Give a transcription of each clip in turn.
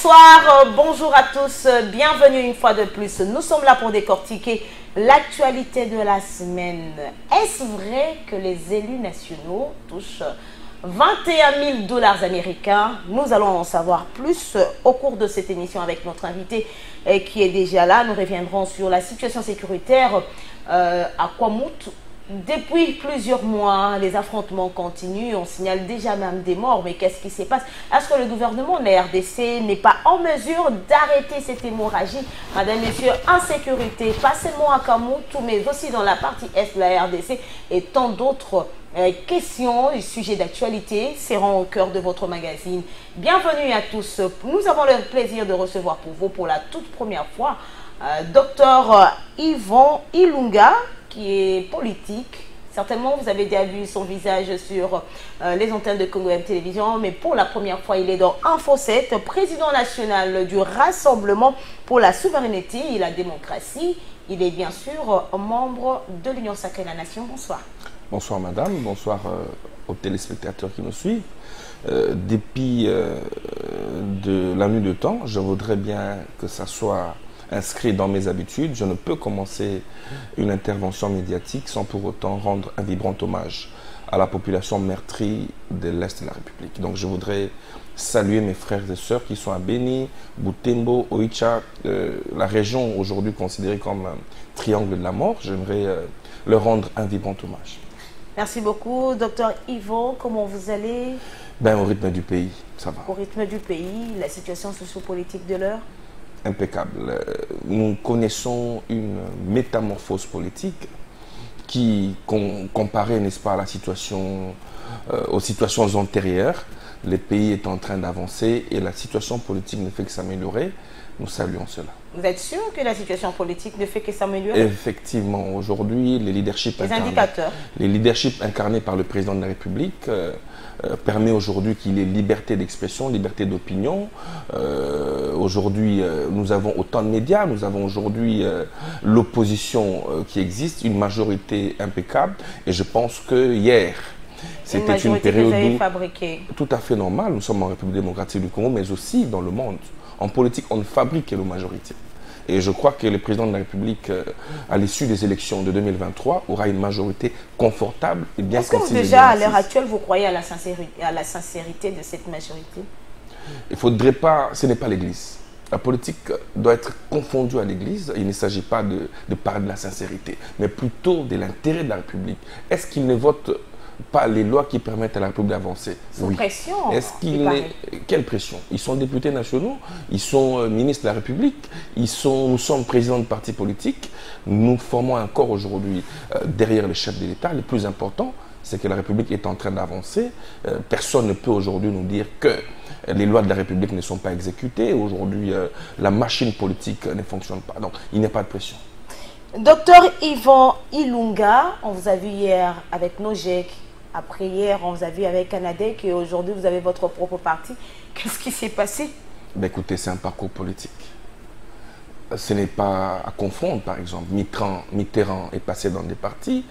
Bonsoir, bonjour à tous, bienvenue une fois de plus. Nous sommes là pour décortiquer l'actualité de la semaine. Est-ce vrai que les élus nationaux touchent 21 000 $ américains? Nous allons en savoir plus au cours de cette émission avec notre invité qui est déjà là. Nous reviendrons sur la situation sécuritaire à Kwamout. Depuis plusieurs mois, les affrontements continuent. On signale déjà même des morts. Mais qu'est-ce qui se passe? Est-ce que le gouvernement de la RDC n'est pas en mesure d'arrêter cette hémorragie? Madame, Messieurs, insécurité, pas seulement à Kamoutou, mais aussi dans la partie est de la RDC et tant d'autres questions et sujets d'actualité seront au cœur de votre magazine. Bienvenue à tous. Nous avons le plaisir de recevoir pour vous pour la toute première fois Dr Yvon Ilunga, qui est politique. Certainement, vous avez déjà vu son visage sur les antennes de Congo M Télévision, mais pour la première fois, il est dans Info 7, président national du Rassemblement pour la souveraineté et la démocratie. Il est bien sûr membre de l'Union sacrée de la Nation. Bonsoir. Bonsoir madame, bonsoir aux téléspectateurs qui nous suivent. Depuis de la nuit de temps, je voudrais bien que ça soit inscrit dans mes habitudes. Je ne peux commencer une intervention médiatique sans pour autant rendre un vibrant hommage à la population meurtrie de l'Est de la République. Donc je voudrais saluer mes frères et sœurs qui sont à Beni, Butembo, Oicha, la région aujourd'hui considérée comme un triangle de la mort. J'aimerais leur rendre un vibrant hommage. Merci beaucoup, docteur Yvon. Comment vous allez? Ben, au rythme du pays, ça va. Au rythme du pays, la situation sociopolitique de l'heure? Impeccable. Nous connaissons une métamorphose politique qui, comparée, n'est-ce pas, à la situation, aux situations antérieures, le pays est en train d'avancer et la situation politique ne fait que s'améliorer. Nous saluons cela. Vous êtes sûr que la situation politique ne fait que s'améliorer? Effectivement, aujourd'hui, les leaderships incarnés par le président de la République permet aujourd'hui qu'il y ait liberté d'expression, liberté d'opinion. Aujourd'hui, nous avons autant de médias, nous avons aujourd'hui l'opposition qui existe, une majorité impeccable. Et je pense que hier, c'était une période tout à fait normale. Nous sommes en République démocratique du Congo, mais aussi dans le monde. En politique, on ne fabrique que la majorité. Et je crois que le président de la République, à l'issue des élections de 2023, aura une majorité confortable et bien constituée. Est-ce que déjà, à l'heure actuelle, vous croyez à la sincérité de cette majorité? Il ne faudrait pas... Ce n'est pas l'Église. La politique doit être confondue à l'Église. Il ne s'agit pas de parler de la sincérité, mais plutôt de l'intérêt de la République. Est-ce qu'il ne vote pas les lois qui permettent à la République d'avancer? Sous pression. Est-ce qu'il est... Quelle pression? Ils sont députés nationaux, ils sont ministres de la République, nous sommes présidents de partis politiques. Nous formons un corps aujourd'hui derrière le chef de l'État. Le plus important, c'est que la République est en train d'avancer. Personne ne peut aujourd'hui nous dire que les lois de la République ne sont pas exécutées. Aujourd'hui, la machine politique ne fonctionne pas. Donc, il n'y a pas de pression. Docteur Yvon Ilunga, on vous a vu hier avec Nojek. Après hier, on vous a vu avec Canadec et aujourd'hui, vous avez votre propre parti. Qu'est-ce qui s'est passé? Ben écoutez, c'est un parcours politique. Ce n'est pas à confondre, par exemple. Mitterrand est passé dans des partis.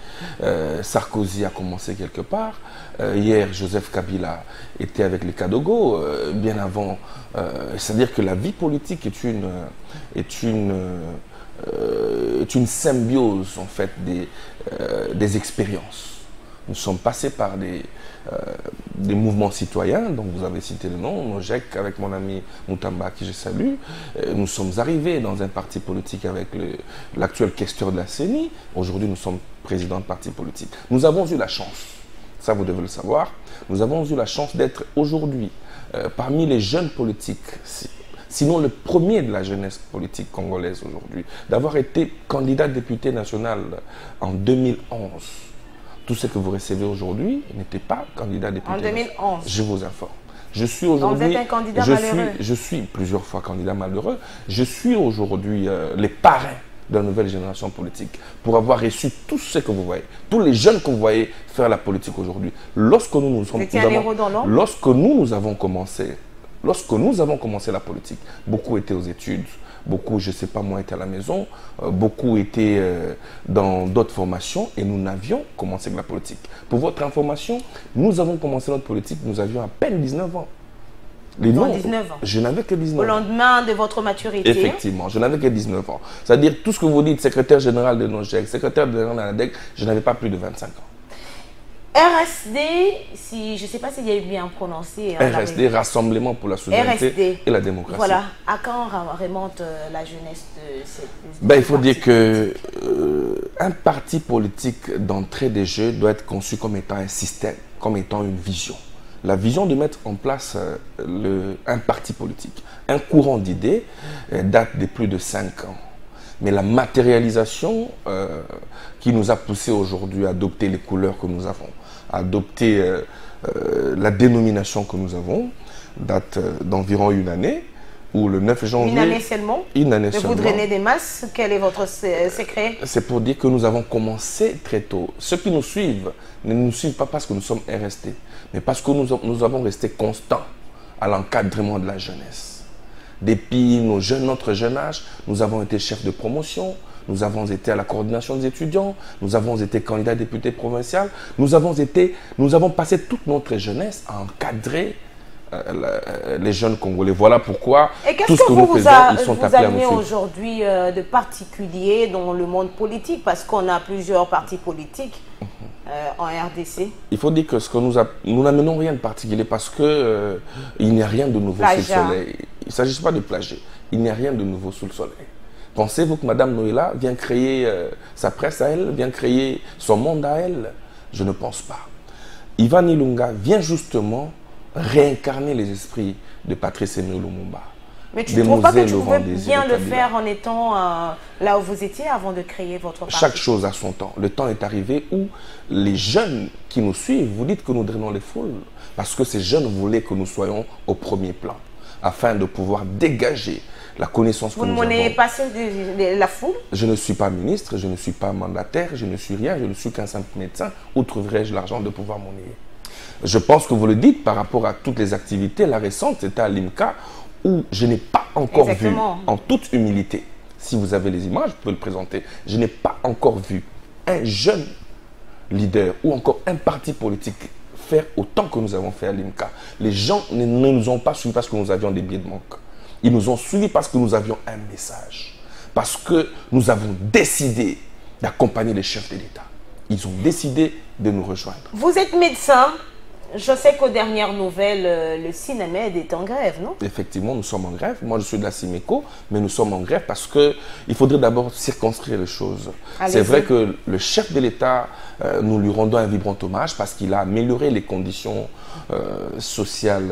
Sarkozy a commencé quelque part. Hier, Joseph Kabila était avec les Kadogo. Bien avant, c'est-à-dire que la vie politique est une symbiose, en fait, des expériences. Nous sommes passés par des mouvements citoyens, donc vous avez cité le nom, Nojek, avec mon ami Moutamba, qui je salue. Nous sommes arrivés dans un parti politique avec l'actuel questeur de la CENI. Aujourd'hui, nous sommes présidents de parti politique. Nous avons eu la chance, ça vous devez le savoir, nous avons eu la chance d'être aujourd'hui parmi les jeunes politiques, sinon le premier de la jeunesse politique congolaise aujourd'hui, d'avoir été candidat député national en 2011. Tout ce que vous recevez aujourd'hui n'était pas candidat député. En 2011. Je vous informe. Je suis aujourd'hui. Vous êtes un candidat malheureux. Je suis plusieurs fois candidat malheureux. Je suis aujourd'hui les parrains de la nouvelle génération politique pour avoir reçu tout ce que vous voyez, tous les jeunes que vous voyez faire la politique aujourd'hui. Lorsque nous avons commencé la politique, beaucoup étaient aux études. Beaucoup, je ne sais pas moi, étaient à la maison, beaucoup étaient dans d'autres formations et nous n'avions commencé que la politique. Pour votre information, nous avons commencé notre politique, nous avions à peine 19 ans. Non, 19 ans. Je n'avais que 19 ans. Au lendemain de votre maturité. Effectivement, je n'avais que 19 ans. C'est-à-dire, tout ce que vous dites, secrétaire général de NOJEC, secrétaire général de l'ANADEC, je n'avais pas plus de 25 ans. RSD, si, je ne sais pas s'il y a bien prononcé. RSD, Rassemblement pour la souveraineté et la démocratie. Voilà. À quand remonte la jeunesse de cette... Il faut dire que un parti politique d'entrée des jeux doit être conçu comme étant un système, comme étant une vision. La vision de mettre en place un parti politique, un courant d'idées date de plus de 5 ans. Mais la matérialisation qui nous a poussé aujourd'hui à adopter les couleurs que nous avons, à adopter la dénomination que nous avons, date d'environ une année, où le 9 janvier... Une année seulement? Une année seulement. Vous drainez des masses, quel est votre secret? C'est pour dire que nous avons commencé très tôt. Ceux qui nous suivent ne nous suivent pas parce que nous sommes RST, mais parce que nous avons resté constants à l'encadrement de la jeunesse. Depuis notre jeune âge, nous avons été chefs de promotion, nous avons été à la coordination des étudiants, nous avons été candidats députés provinciaux, nous avons passé toute notre jeunesse à encadrer les jeunes Congolais. Voilà pourquoi tout ce que nous faisons, ils sont appelés à nous suivre. Aujourd'hui de particulier dans le monde politique, parce qu'on a plusieurs partis politiques en RDC. Il faut dire que nous n'amenons rien de particulier parce que il n'y a rien de nouveau sous le soleil. Il ne s'agit pas de plagier. Il n'y a rien de nouveau sous le soleil. Pensez-vous que Mme Noëlla vient créer sa presse à elle, vient créer son monde à elle? Je ne pense pas. Ivan Ilunga vient justement réincarner les esprits de Patrice Emery Lumumba. Mais tu ne trouves pas que tu pouvais bien le faire en étant là où vous étiez avant de créer votre parti? Chaque chose a son temps. Le temps est arrivé où les jeunes qui nous suivent, vous dites que nous drainons les foules, parce que ces jeunes voulaient que nous soyons au premier plan, afin de pouvoir dégager la connaissance que nous avons. Vous ne menez pas la foule? Je ne suis pas ministre, je ne suis pas mandataire, je ne suis rien, je ne suis qu'un simple médecin. Où trouverais-je l'argent de pouvoir monnayer? Je pense que vous le dites par rapport à toutes les activités. La récente, c'était à l'IMCA, où je n'ai pas encore vu, en toute humilité, si vous avez les images, vous pouvez le présenter, je n'ai pas encore vu un jeune leader ou encore un parti politique faire autant que nous avons fait à l'IMCA. Les gens ne nous ont pas suivis parce que nous avions des billets de manque. Ils nous ont suivis parce que nous avions un message. Parce que nous avons décidé d'accompagner les chefs de l'État. Ils ont décidé de nous rejoindre. Vous êtes médecin. Je sais qu'aux dernières nouvelles, le CINAMED est en grève, non? Effectivement, nous sommes en grève. Moi, je suis de la CIMECO, mais nous sommes en grève parce qu'il faudrait d'abord circonscrire les choses. C'est vrai que le chef de l'État, nous lui rendons un vibrant hommage parce qu'il a amélioré les conditions sociales.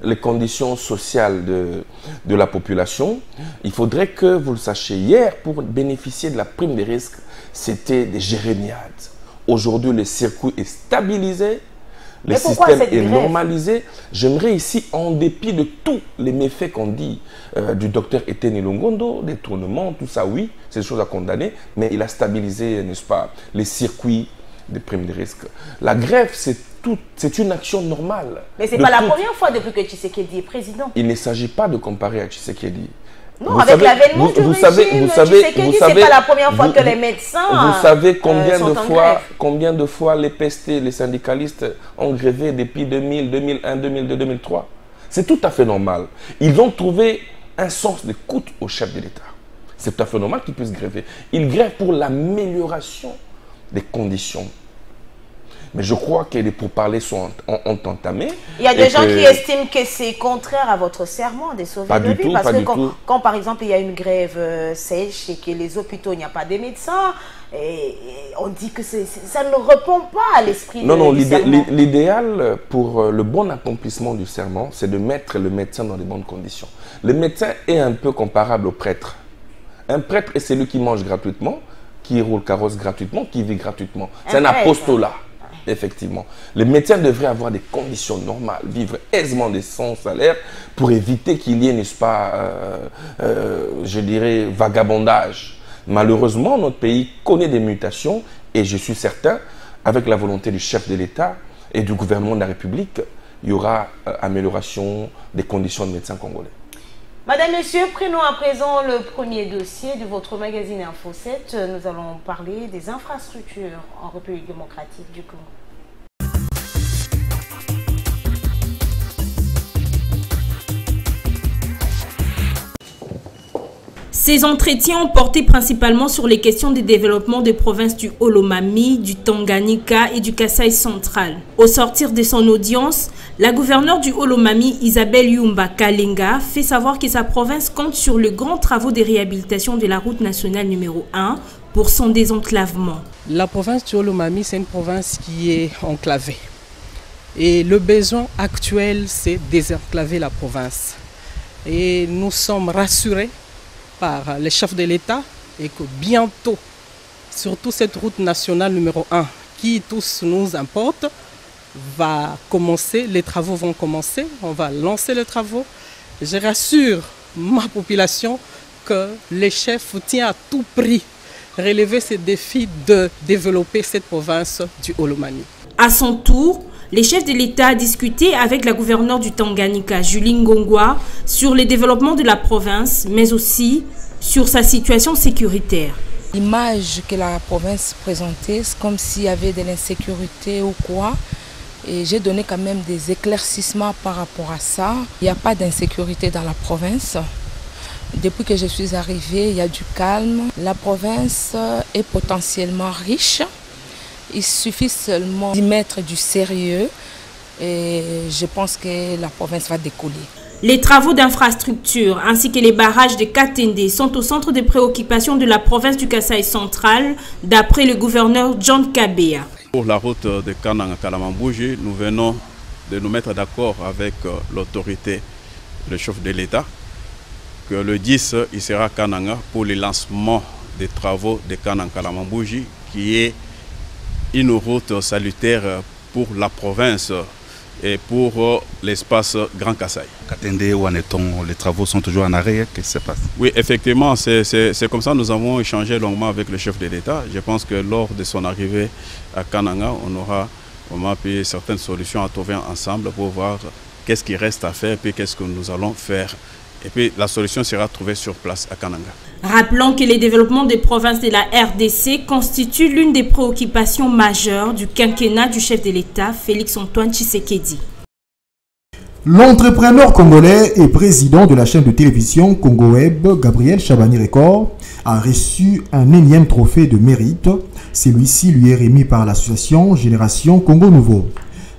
Les conditions sociales de la population. Il faudrait que vous le sachiez. Hier, pour bénéficier de la prime des risques, c'était des jérémiades. Aujourd'hui, le circuit est stabilisé, le système est normalisé. J'aimerais ici, en dépit de tous les méfaits qu'on dit du docteur Etienne Longondo, détournement, tout ça, oui, c'est des choses à condamner, mais il a stabilisé, n'est-ce pas, les circuits des primes de risque. La grève, c'est une action normale. Mais ce n'est pas la première fois depuis que Tshisekedi est président. Il ne s'agit pas de comparer à Tshisekedi. Non, avec l'avènement du régime, Tshisekedi, ce n'est pas la première fois que les médecins vous savez combien de fois les PST, les syndicalistes ont grévé depuis 2000, 2001, 2002, 2003. C'est tout à fait normal. Ils ont trouvé un sens d'écoute au chef de l'État. C'est tout à fait normal qu'ils puissent gréver. Ils grèvent pour l'amélioration des conditions. Mais je crois que les pourparlers ont entamé. Il y a des gens qui estiment que c'est contraire à votre serment de sauver de vie. Parce que quand, par exemple, il y a une grève sèche et que les hôpitaux, il n'y a pas de médecins, et on dit que ça ne répond pas à l'esprit du serment. L'idéal pour le bon accomplissement du serment, c'est de mettre le médecin dans de bonnes conditions. Le médecin est un peu comparable au prêtre. Un prêtre est celui qui mange gratuitement, qui roule carrosse gratuitement, qui vit gratuitement. C'est un apostolat. Effectivement. Les médecins devraient avoir des conditions normales, vivre aisément de son salaire pour éviter qu'il y ait, n'est-ce pas, je dirais, vagabondage. Malheureusement, notre pays connaît des mutations et je suis certain, avec la volonté du chef de l'État et du gouvernement de la République, il y aura amélioration des conditions de médecins congolais. Madame, Monsieur, prenons à présent le premier dossier de votre magazine Info 7. Nous allons parler des infrastructures en République démocratique du Congo. Ces entretiens ont porté principalement sur les questions de développement des provinces du Olomami, du Tanganyika et du Kasaï central. Au sortir de son audience, la gouverneure du Olomami, Isabelle Yumba Kalenga, fait savoir que sa province compte sur le grand travaux de réhabilitation de la route nationale numéro 1 pour son désenclavement. La province du Olomami, c'est une province qui est enclavée. Et le besoin actuel, c'est désenclaver la province. Et nous sommes rassurés par les chefs de l'État et que bientôt, surtout cette route nationale numéro 1 qui tous nous importe, va commencer, les travaux vont commencer, on va lancer les travaux. Je rassure ma population que les chefs tiennent à tout prix relever ce défi de développer cette province du Olomami. À son tour, les chefs de l'État ont discuté avec la gouverneure du Tanganyika, Julie Ngongwa, sur le développement de la province, mais aussi sur sa situation sécuritaire. L'image que la province présentait, c'est comme s'il y avait de l'insécurité ou quoi. Et j'ai donné quand même des éclaircissements par rapport à ça. Il n'y a pas d'insécurité dans la province. Depuis que je suis arrivée, il y a du calme. La province est potentiellement riche. Il suffit seulement d'y mettre du sérieux et je pense que la province va décoller. Les travaux d'infrastructure ainsi que les barrages de Katende sont au centre des préoccupations de la province du Kasaï central, d'après le gouverneur John Kabea. Pour la route de Kananga-Kalamambouji, nous venons de nous mettre d'accord avec l'autorité, le chef de l'État, que le 10, il sera à Kananga pour le lancement des travaux de Kananga-Kalamambouji, qui est une route salutaire pour la province et pour l'espace Grand Kasaï. Katende, où en est-on? Les travaux sont toujours en arrêt, qu'est-ce qui se passe? Oui, effectivement, c'est comme ça. Nous avons échangé longuement avec le chef de l'État. Je pense que lors de son arrivée à Kananga, on aura pu certaines solutions à trouver ensemble pour voir qu'est-ce qui reste à faire et puis qu'est-ce que nous allons faire. Et puis la solution sera trouvée sur place à Kananga. Rappelons que les développements des provinces de la RDC constituent l'une des préoccupations majeures du quinquennat du chef de l'État, Félix-Antoine Tshisekedi. L'entrepreneur congolais et président de la chaîne de télévision Congo Web, Gabriel Chabani-Record, a reçu un énième trophée de mérite. Celui-ci lui est remis par l'association Génération Congo Nouveau.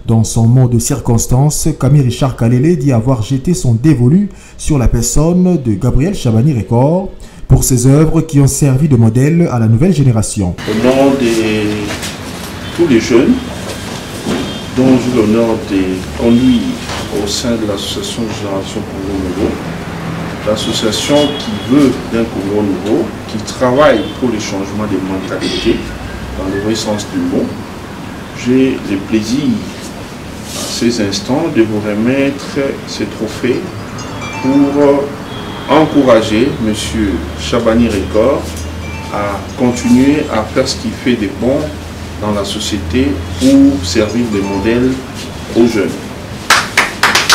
Dans son mot de circonstance, Camille Richard Kalele dit avoir jeté son dévolu sur la personne de Gabriel Chabani-Record pour ses œuvres qui ont servi de modèle à la nouvelle génération. Au nom de tous les jeunes dont j'ai l'honneur de conduire au sein de l'association Génération Congo Nouveau, l'association qui veut d'un Congo nouveau, qui travaille pour le changement des mentalités dans le vrai sens du mot, j'ai le plaisir à ces instants de vous remettre ce trophée pour encourager M. Chabani-Record à continuer à faire ce qu'il fait de bon dans la société pour servir de modèle aux jeunes.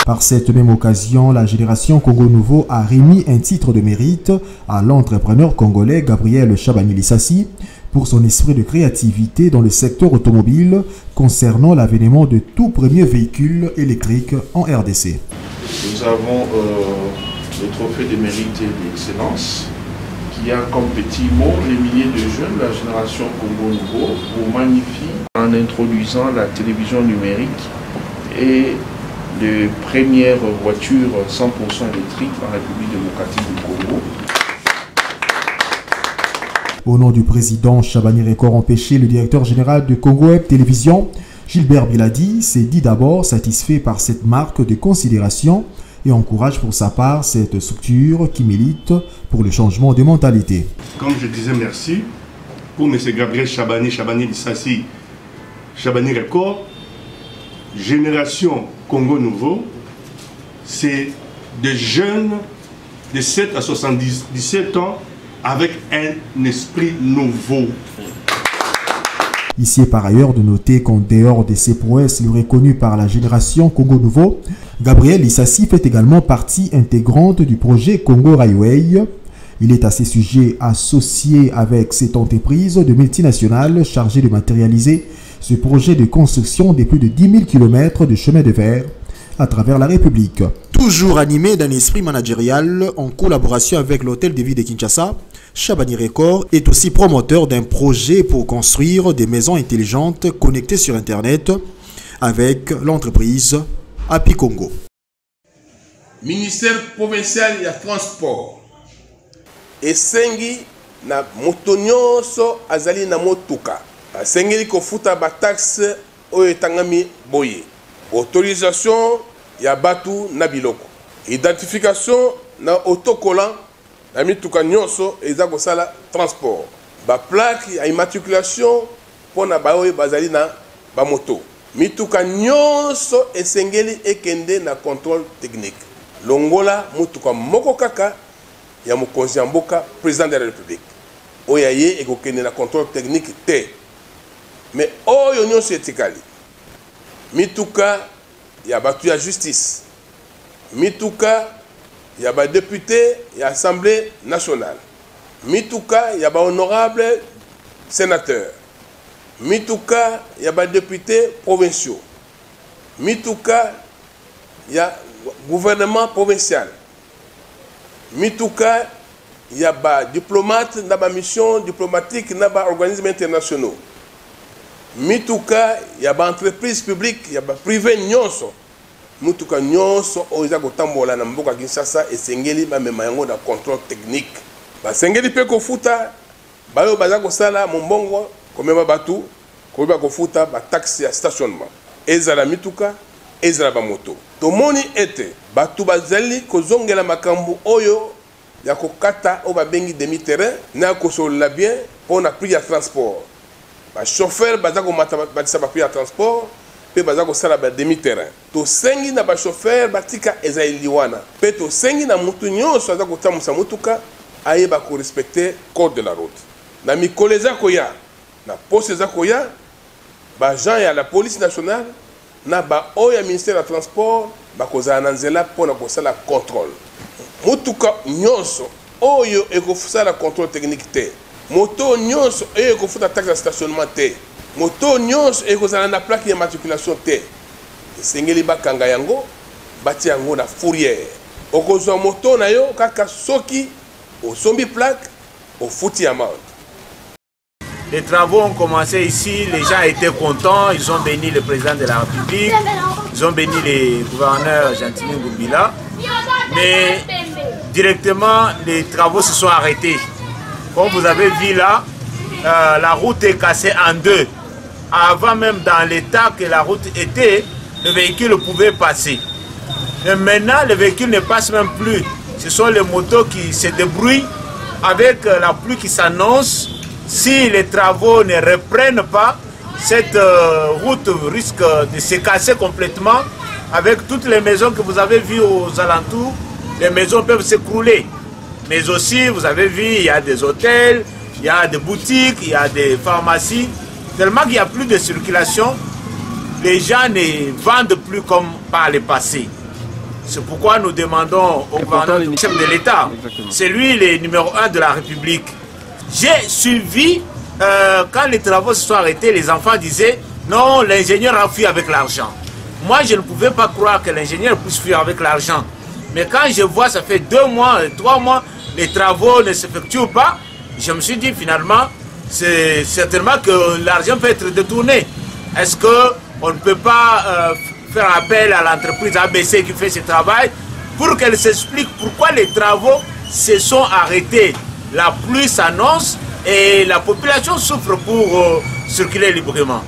Par cette même occasion, la Génération Congo Nouveau a remis un titre de mérite à l'entrepreneur congolais Gabriel Chabani-Lissassi pour son esprit de créativité dans le secteur automobile concernant l'avènement de tout premier véhicule électrique en RDC. Nous avons le trophée de mérite et d'excellence qui a comme petit mot les milliers de jeunes de la Génération Congo Nouveau pour magnifier en introduisant la télévision numérique et les premières voitures 100% électriques en République démocratique du Congo. Au nom du président Chabani-Record empêché, le directeur général de Congo Web Télévision, Gilbert Biladi, s'est dit d'abord satisfait par cette marque de considération et encourage pour sa part cette structure qui milite pour le changement de mentalité. Comme je disais, merci pour M. Gabriel Chabani-Lissassi, Chabani-Record, Génération Congo Nouveau, c'est des jeunes de 7 à 77 ans avec un esprit nouveau. Ici est par ailleurs de noter qu'en dehors de ses prouesses reconnues par la Génération Congo Nouveau, Gabriel Lissassi fait également partie intégrante du projet Congo Railway. Il est à ces sujets associé avec cette entreprise de multinationales chargée de matérialiser ce projet de construction de plus de 10 000 km de chemin de fer à travers la République. Toujours animé d'un esprit managérial en collaboration avec l'Hôtel de Ville de Kinshasa, Chabani Record est aussi promoteur d'un projet pour construire des maisons intelligentes connectées sur Internet avec l'entreprise Api Congo. Ministère provincial ya transport esengi na moto nyonso azali na motuka asengeli kofuta ba taxe oyo etangami boye autorisation ya batu na biloko identification na autocollant na mituka nyonso eza kosala transport ba plaque ya immatriculation pona ba oyo bazali na ba moto mituka nyonso esengeli ekende na contrôle technique longola mutuka moko kaka ya mokonzi ya mboka président de la république oyo ye ekokende na contrôle technique te mais oyo nyonso etikali mituka ya batu ya justice mituka ya ba député ya assemblée nationale mituka ya ba honorable sénateur mituka ya ba député provinciaux mituka ya gouvernement provincial mituka ya ba diplomate na ba mission diplomatique na ba organismes internationaux mituka ya ba entreprise publique ya ba privé nyonso mutuka nyonso oza kotambola na mboka Kinshasa esengeli ba mema yango na contrôle technique ba sengeli pe kofuta bayo baza kosala mombongo komema batu koba kofuta ba taxe ya stationnement ezala mituka ezala ba moto tomoni ete batu bazali kozongela makambu oyo ya kokata o babengi demi terrain na kosola bien pona prix ya transport ba chauffeur baza ko mata batisa ba prix ya transport pe baza ko sala ba demi terrain to sengi na ba chauffeur batika ezali wana pe to sengi na mutu nyonso aza kotamusa mutuka ayeba ko respecter code de la route na mikoleza koya na poste za koya ba gens ya la police nationale na ba oya ministère ya transport bakozala na nzela pona kosala contrôle mutuka nyonso oyo ekofusala contrôle technique te moto nyonso oyo ekofuta taxe de stationnement te moto nyonso ekozala na plaque ya matriculation te esengeli bakanga yango batia yango na fourrière okozwa moto na yo kaka soki osombi plaque ofuti amende. Les travaux ont commencé ici, les gens étaient contents, ils ont béni le président de la République, ils ont béni les gouverneurs Gentili Ngumbila, mais directement les travaux se sont arrêtés. Comme vous avez vu là, la route est cassée en deux. Avant même dans l'état que la route était, le véhicule pouvait passer. Mais maintenant, le véhicule ne passe même plus. Ce sont les motos qui se débrouillent avec la pluie qui s'annonce. Si les travaux ne reprennent pas, cette route risque de se casser complètement. Avec toutes les maisons que vous avez vues aux alentours, les maisons peuvent s'écrouler. Mais aussi, vous avez vu, il y a des hôtels, il y a des boutiques, il y a des pharmacies. Tellement qu'il n'y a plus de circulation, les gens ne vendent plus comme par le passé. C'est pourquoi nous demandons au gouverneur chef de l'État, c'est lui le numéro 1 de la République. J'ai suivi, quand les travaux se sont arrêtés, les enfants disaient non, l'ingénieur a fui avec l'argent. Moi, je ne pouvais pas croire que l'ingénieur puisse fuir avec l'argent. Mais quand je vois, ça fait 2 mois, 3 mois, les travaux ne s'effectuent pas, je me suis dit finalement, c'est certainement que l'argent peut être détourné. Est-ce qu'on ne peut pas faire appel à l'entreprise ABC qui fait ce travail pour qu'elle s'explique pourquoi les travaux se sont arrêtés? La pluie s'annonce et la population souffre pour circuler librement.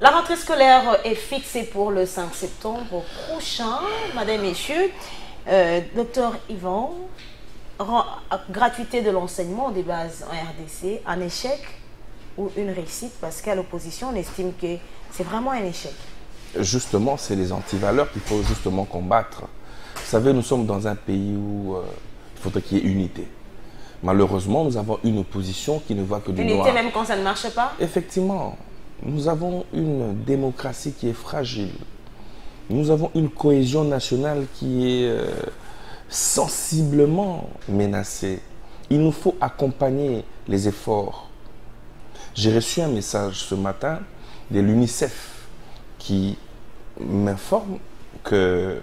La rentrée scolaire est fixée pour le 5 septembre prochain. Madame, Messieurs, Docteur Yvan, gratuité de l'enseignement des bases en RDC, un échec ou une réussite? Parce qu'à l'opposition, on estime que c'est vraiment un échec. Justement, c'est les antivaleurs qu'il faut justement combattre. Vous savez, nous sommes dans un pays où il faudrait qu'il y ait unité. Malheureusement, nous avons une opposition qui ne voit que du noir. Unité même quand ça ne marche pas? Effectivement. Nous avons une démocratie qui est fragile. Nous avons une cohésion nationale qui est sensiblement menacée. Il nous faut accompagner les efforts. J'ai reçu un message ce matin de l'UNICEF qui m'informe que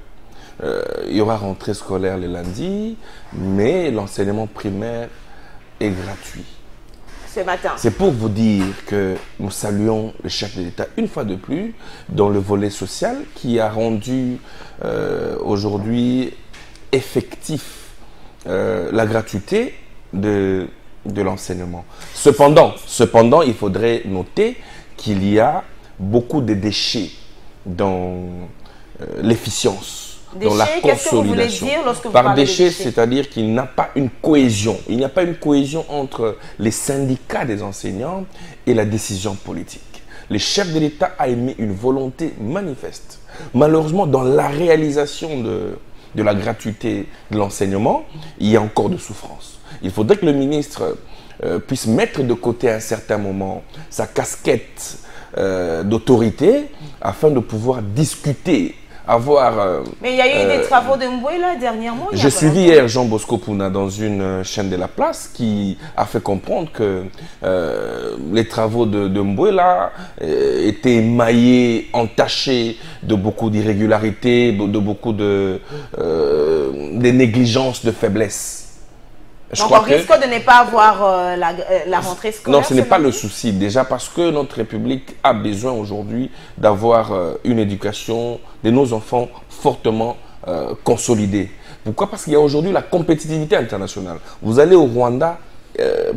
il y aura rentrée scolaire le lundi, mais l'enseignement primaire est gratuit. Ce matin. C'est pour vous dire que nous saluons le chef de l'État une fois de plus dans le volet social qui a rendu aujourd'hui effectif la gratuité de l'enseignement. Cependant, il faudrait noter qu'il y a beaucoup de déchets dans l'efficience, dans la consolidation. Qu'est-ce que vous voulez dire lorsque vous Par parlez de déchets, c'est-à-dire qu'il n'y a pas une cohésion. Il n'y a pas une cohésion entre les syndicats des enseignants et la décision politique. Le chef de l'État a émis une volonté manifeste. Malheureusement, dans la réalisation de la gratuité de l'enseignement, il y a encore de souffrance. Il faudrait que le ministre puisse mettre de côté à un certain moment sa casquette d'autorité afin de pouvoir discuter, avoir... Mais il y a eu des travaux de Mbouela dernièrement. J'ai suivi hier Jean Bosco Pouna dans une chaîne de la place qui a fait comprendre que les travaux de Mbouela étaient émaillés, entachés de beaucoup d'irrégularités, de beaucoup de négligences, de faiblesses. Donc on risque de ne pas avoir la rentrée scolaire. Non, ce n'est pas le souci. Déjà parce que notre République a besoin aujourd'hui d'avoir une éducation de nos enfants fortement consolidée. Pourquoi? Parce qu'il y a aujourd'hui la compétitivité internationale. Vous allez au Rwanda,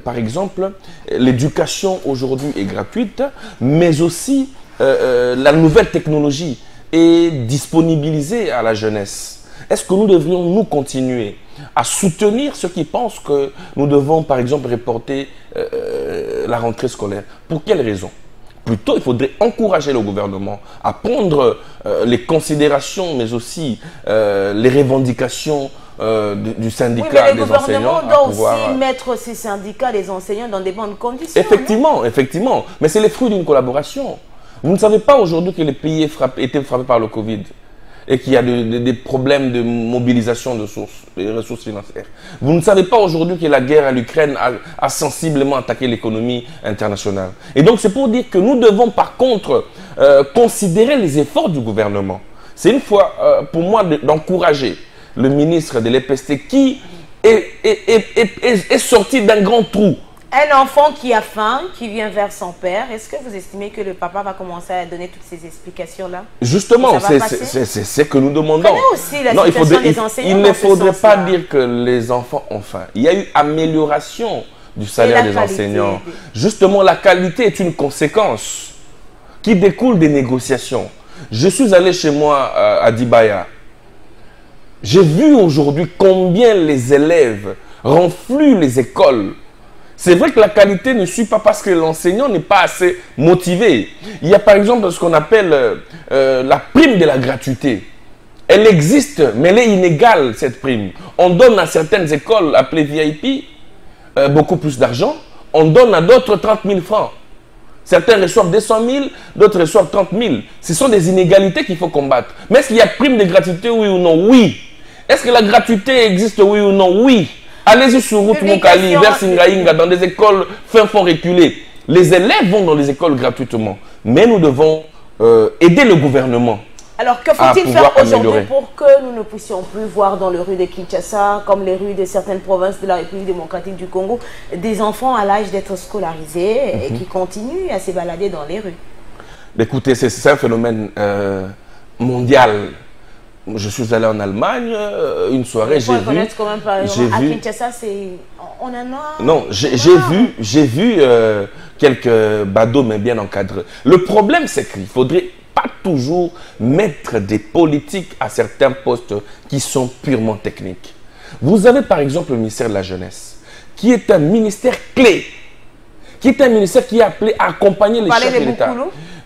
par exemple, l'éducation aujourd'hui est gratuite, mais aussi la nouvelle technologie est disponibilisée à la jeunesse. Est-ce que nous devrions nous continuer à soutenir ceux qui pensent que nous devons, par exemple, reporter la rentrée scolaire? Pour quelles raisons? Plutôt, il faudrait encourager le gouvernement à prendre les considérations, mais aussi les revendications du syndicat des enseignants. Le gouvernement doit aussi mettre ces syndicats des enseignants dans des bonnes conditions. Effectivement, effectivement. Mais c'est les fruits d'une collaboration. Vous ne savez pas aujourd'hui que les pays étaient frappés par le Covid et qu'il y a des problèmes de mobilisation de ressources financières. Vous ne savez pas aujourd'hui que la guerre à l'Ukraine a sensiblement attaqué l'économie internationale. Et donc c'est pour dire que nous devons par contre considérer les efforts du gouvernement. C'est une fois pour moi d'encourager le ministre de l'EPST qui est sorti d'un grand trou. Un enfant qui a faim, qui vient vers son père, est-ce que vous estimez que le papa va commencer à donner toutes ces explications-là? Justement, c'est ce que nous demandons. Aussi la situation des enseignants. Il ne faudrait pas dire que les enfants ont faim. Il y a eu amélioration du salaire des enseignants. Justement, la qualité est une conséquence qui découle des négociations. Je suis allé chez moi à Dibaya. J'ai vu aujourd'hui combien les élèves renfluent les écoles. C'est vrai que la qualité ne suit pas parce que l'enseignant n'est pas assez motivé. Il y a par exemple ce qu'on appelle la prime de la gratuité. Elle existe, mais elle est inégale, cette prime. On donne à certaines écoles appelées VIP beaucoup plus d'argent. On donne à d'autres 30 000 francs. Certains reçoivent 200 000, d'autres reçoivent 30 000. Ce sont des inégalités qu'il faut combattre. Mais est-ce qu'il y a prime de gratuité, oui ou non? Oui. Est-ce que la gratuité existe, oui ou non? Oui. Allez-y sur route Moukali, vers Singaïnga, dans des écoles fin fond reculées. Les élèves vont dans les écoles gratuitement. Mais nous devons aider le gouvernement. Alors, que faut-il faire aujourd'hui pour que nous ne puissions plus voir dans les rues de Kinshasa, comme les rues de certaines provinces de la République démocratique du Congo, des enfants à l'âge d'être scolarisés et qui continuent à se balader dans les rues? Écoutez, c'est un phénomène mondial. Je suis allé en Allemagne, une soirée, j'ai vu... À Kinshasa, on en a... Non, j'ai vu quelques badauds, mais bien encadrés. Le problème, c'est qu'il ne faudrait pas toujours mettre des politiques à certains postes qui sont purement techniques. Vous avez par exemple le ministère de la Jeunesse, qui est un ministère clé, qui est un ministère qui est appelé à accompagner les chefs de l'État.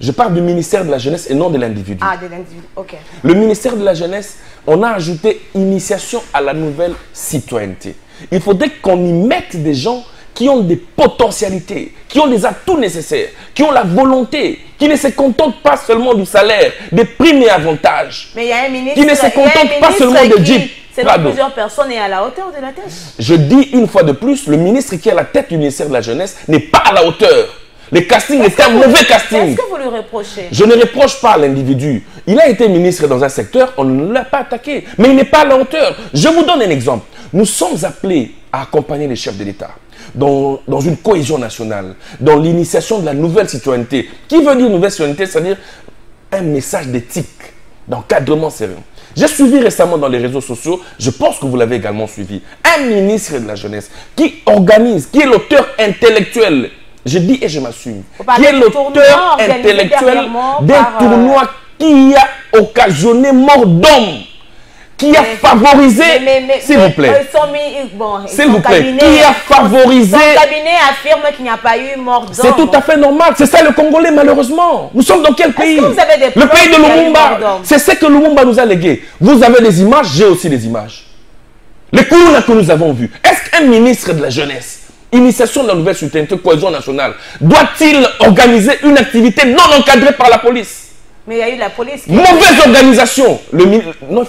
Je parle du ministère de la Jeunesse et non de l'individu. Ah, de l'individu, ok. Le ministère de la Jeunesse, on a ajouté initiation à la nouvelle citoyenneté. Il faudrait qu'on y mette des gens qui ont des potentialités, qui ont les atouts nécessaires, qui ont la volonté, qui ne se contentent pas seulement du salaire, des primes et avantages. Mais il y a un ministre qui ne se contentent pas seulement de Jeep. C'est plusieurs personnes et à la hauteur de la tête. Je dis une fois de plus, le ministre qui est à la tête du ministère de la Jeunesse n'est pas à la hauteur. Les castings étaient un mauvais casting. Qu'est-ce que vous lui reprochez? Je ne reproche pas à l'individu. Il a été ministre dans un secteur, on ne l'a pas attaqué. Mais il n'est pas à la hauteur. Je vous donne un exemple. Nous sommes appelés à accompagner les chefs de l'État dans une cohésion nationale, dans l'initiation de la nouvelle citoyenneté. Qui veut dire nouvelle citoyenneté? C'est-à-dire un message d'éthique, d'encadrement sérieux. J'ai suivi récemment dans les réseaux sociaux, je pense que vous l'avez également suivi, un ministre de la jeunesse qui organise, qui est l'auteur intellectuel, je dis et je m'assume, qui est l'auteur intellectuel d'un tournoi qui a occasionné mort d'hommes, qui a favorisé, s'il vous plaît, s'il vous plaît, qui a favorisé. Son cabinet affirme qu'il n'y a pas eu mort d'homme. C'est tout à fait normal, c'est ça le Congolais malheureusement. Nous sommes dans quel pays? Vous avez des le pays de Lumumba. C'est ce que Lumumba nous a légué. Vous avez des images, j'ai aussi des images. Les Kuluna que nous avons vus. Est-ce qu'un ministre de la jeunesse, initiation de la nouvelle citoyenneté, cohésion nationale, doit-il organiser une activité non encadrée par la police? Mais il y a eu la police. Mauvaise organisation. Non, il ne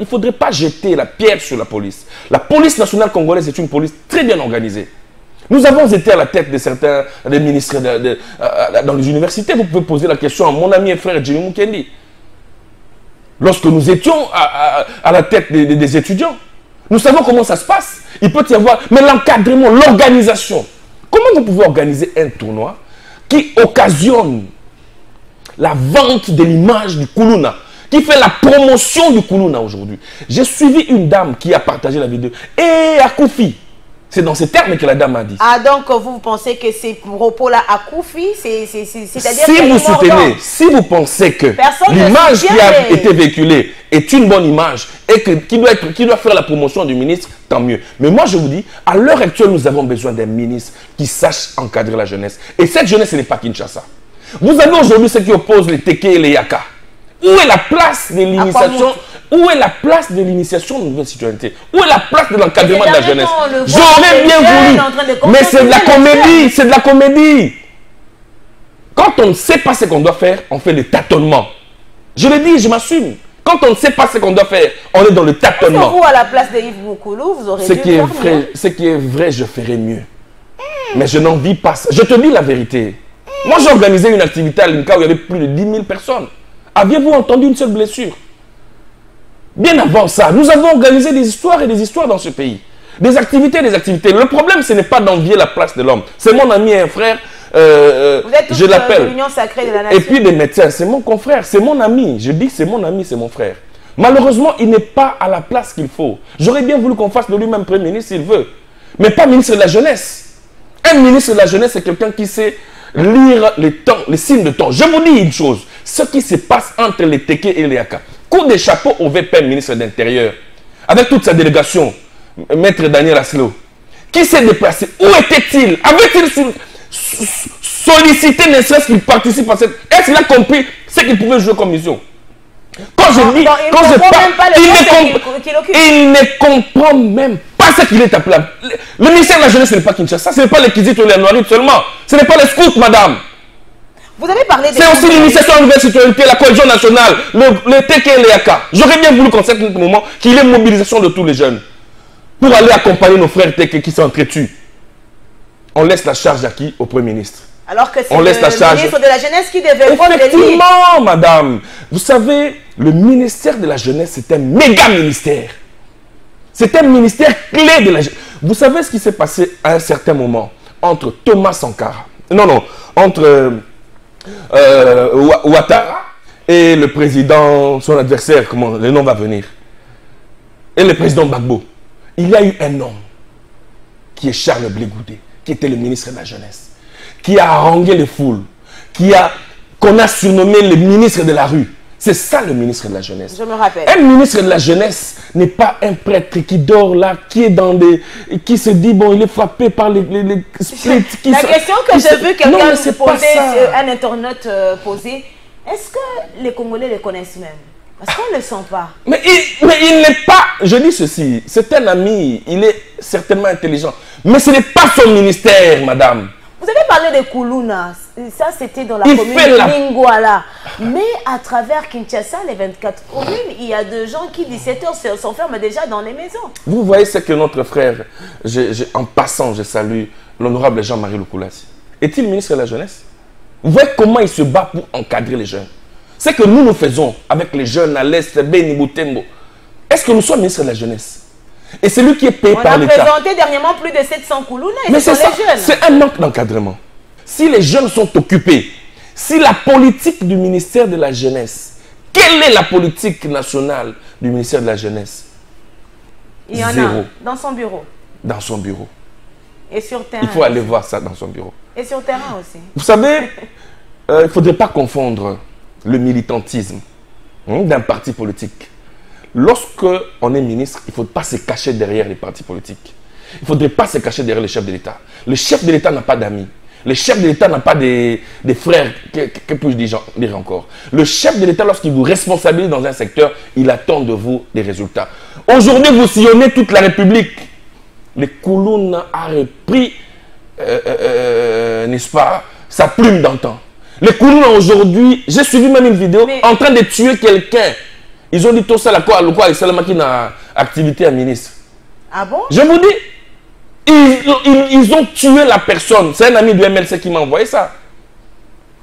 faudrait pas jeter la pierre sur la police. La police nationale congolaise est une police très bien organisée. Nous avons été à la tête de certains des ministres dans les universités. Vous pouvez poser la question à mon ami et frère Jimmy Mukendi. Lorsque nous étions à la tête des étudiants, nous savons comment ça se passe. Il peut y avoir, mais l'encadrement, l'organisation. Comment vous pouvez organiser un tournoi qui occasionne la vente de l'image du Kuluna, qui fait la promotion du Kuluna aujourd'hui? J'ai suivi une dame qui a partagé la vidéo. Et Akoufi, c'est dans ces termes que la dame a dit. Ah, donc vous pensez que ces propos-là, Akoufi, c'est-à-dire si vous soutenez, si vous pensez que l'image qui a été véhiculée est une bonne image et qui doit faire la promotion du ministre, tant mieux. Mais moi, je vous dis, à l'heure actuelle, nous avons besoin d'un ministre qui sache encadrer la jeunesse. Et cette jeunesse, ce n'est pas Kinshasa. Vous avez aujourd'hui ceux qui opposent les Teke et les Yaka. Où est la place de l'initiation? Où est la place de l'initiation de la nouvelle citoyenneté? Où est la place de l'encadrement de la jeunesse? J'aurais bien voulu. Mais c'est de la comédie, c'est de la comédie. Quand on ne sait pas ce qu'on doit faire, on fait le tâtonnement. Je le dis, je m'assume. Quand on ne sait pas ce qu'on doit faire, on est dans le tâtonnement. Vous, à la place de Yves Moukoulou, vous aurez ce qui est vrai, je ferai mieux. Mais je n'en vis pas ça. Je te dis la vérité. Moi, j'ai organisé une activité à l'INCA où il y avait plus de 10 000 personnes. Aviez-vous entendu une seule blessure? Bien avant ça, nous avons organisé des histoires et des histoires dans ce pays. Des activités, des activités. Le problème, ce n'est pas d'envier la place de l'homme. C'est mon ami et un frère. Vous êtes tous je l'appelle. de l'Union sacrée de la nation. Et puis des médecins. C'est mon confrère, c'est mon ami. Je dis que c'est mon ami, c'est mon frère. Malheureusement, il n'est pas à la place qu'il faut. J'aurais bien voulu qu'on fasse de lui-même Premier ministre s'il veut. Mais pas ministre de la jeunesse. Un ministre de la jeunesse, c'est quelqu'un qui sait lire les temps, les signes de temps. Je vous dis une chose, ce qui se passe entre les Teke et les Yaka. Coup de chapeau au VP ministre de l'Intérieur, avec toute sa délégation, Maître Daniel Aslo, qui s'est déplacé. Où était-il? Avait-il sollicité ne serait-ce qu'il participe à cette... Est-ce qu'il a compris ce qu'il pouvait jouer comme mission? Quand je dis, quand je parle, il ne comprend même pas ce qu'il est appelé. Le ministère de la Jeunesse, ce n'est pas Kinshasa, ce n'est pas les Kizit ou les Noirs seulement. Ce n'est pas les scouts, madame. Vous avez parlé c'est aussi l'initiation de la nouvelle citoyenneté, la cohésion nationale, le Teke et le Yaka. J'aurais bien voulu qu'on sait un moment qu'il y ait une mobilisation de tous les jeunes pour aller accompagner nos frères Teke qui s'entretuent. On laisse la charge à qui? Au Premier ministre. Alors que c'est le ministre de la Jeunesse qui devait prendre les lignes. Effectivement, madame. Vous savez, le ministère de la Jeunesse, c'est un méga ministère. C'est un ministère clé de la jeunesse. Vous savez ce qui s'est passé à un certain moment entre Thomas Sankara, entre Ouattara et le président, son adversaire, comment le nom va venir, et le président Gbagbo. Il y a eu un homme qui est Charles Blé Goudé, qui était le ministre de la Jeunesse, qui a harangué les foules, qu'on a surnommé le ministre de la rue. C'est ça le ministre de la Jeunesse. Je me rappelle. Un ministre de la Jeunesse n'est pas un prêtre qui dort là, qui se dit, bon, il est frappé par les splits. La question que j'ai vu quelqu'un poser, un internaute poser, est-ce que les Congolais les connaissent même? Parce qu'on ne le sent pas. Mais il n'est pas, je dis ceci, c'est un ami, il est certainement intelligent. Mais ce n'est pas son ministère, madame. Vous avez parlé de Kuluna, ça c'était dans la commune de Lingouala. Mais à travers Kinshasa, les 24 communes, il y a des gens qui, 17h, s'enferment déjà dans les maisons. Vous voyez ce que notre frère, en passant, je salue l'honorable Jean-Marie Lukulasi. est-il ministre de la jeunesse? Vous voyez comment il se bat pour encadrer les jeunes. C'est que nous faisons avec les jeunes à l'Est, Beni Boutembo. Est-ce que nous sommes ministres de la jeunesse? Et c'est lui qui est payé par l'État. On a présenté dernièrement plus de 700 Koulouna et mais c'est les jeunes. C'est un manque d'encadrement. Si les jeunes sont occupés, si la politique du ministère de la jeunesse, quelle est la politique nationale du ministère de la jeunesse? Il y en a dans son bureau. Dans son bureau. Et sur terrain. Il faut aller voir ça dans son bureau. Et sur terrain aussi. Vous savez, il ne faudrait pas confondre le militantisme d'un parti politique. Lorsqu'on est ministre, il ne faut pas se cacher derrière les partis politiques. Il ne faudrait pas se cacher derrière le chef de l'État. Le chef de l'État n'a pas d'amis. Le chef de l'État n'a pas des frères. Que puis-je dire encore? Le chef de l'État, lorsqu'il vous responsabilise dans un secteur, il attend de vous des résultats. Aujourd'hui, vous sillonnez toute la République. Le Koulouna a repris, n'est-ce pas, sa plume d'antan. Le Koulouna aujourd'hui, j'ai suivi même une vidéo en train de tuer quelqu'un. Ils ont dit tout ça, quoi, c'est la qui n'a activité à ministre. Ah bon? Je vous dis, ils ont tué la personne. C'est un ami du MLC qui m'a envoyé ça.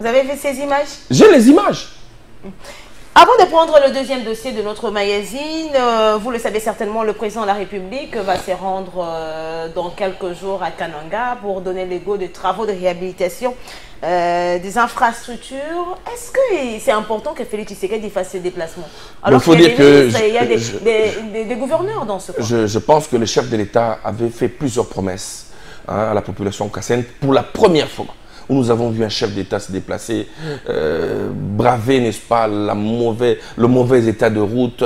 Vous avez vu ces images? J'ai les images. Avant de prendre le deuxième dossier de notre magazine, vous le savez certainement, le président de la République va se rendre dans quelques jours à Kananga pour donner les go des travaux de réhabilitation des infrastructures. Est-ce que c'est important que Félix Tshisekedi fasse ce déplacement? Alors qu'il y a des gouverneurs dans ce cas. Je pense que le chef de l'État avait fait plusieurs promesses à la population kassaine pour la première fois. Où nous avons vu un chef d'État se déplacer, braver, n'est-ce pas, le mauvais état de route,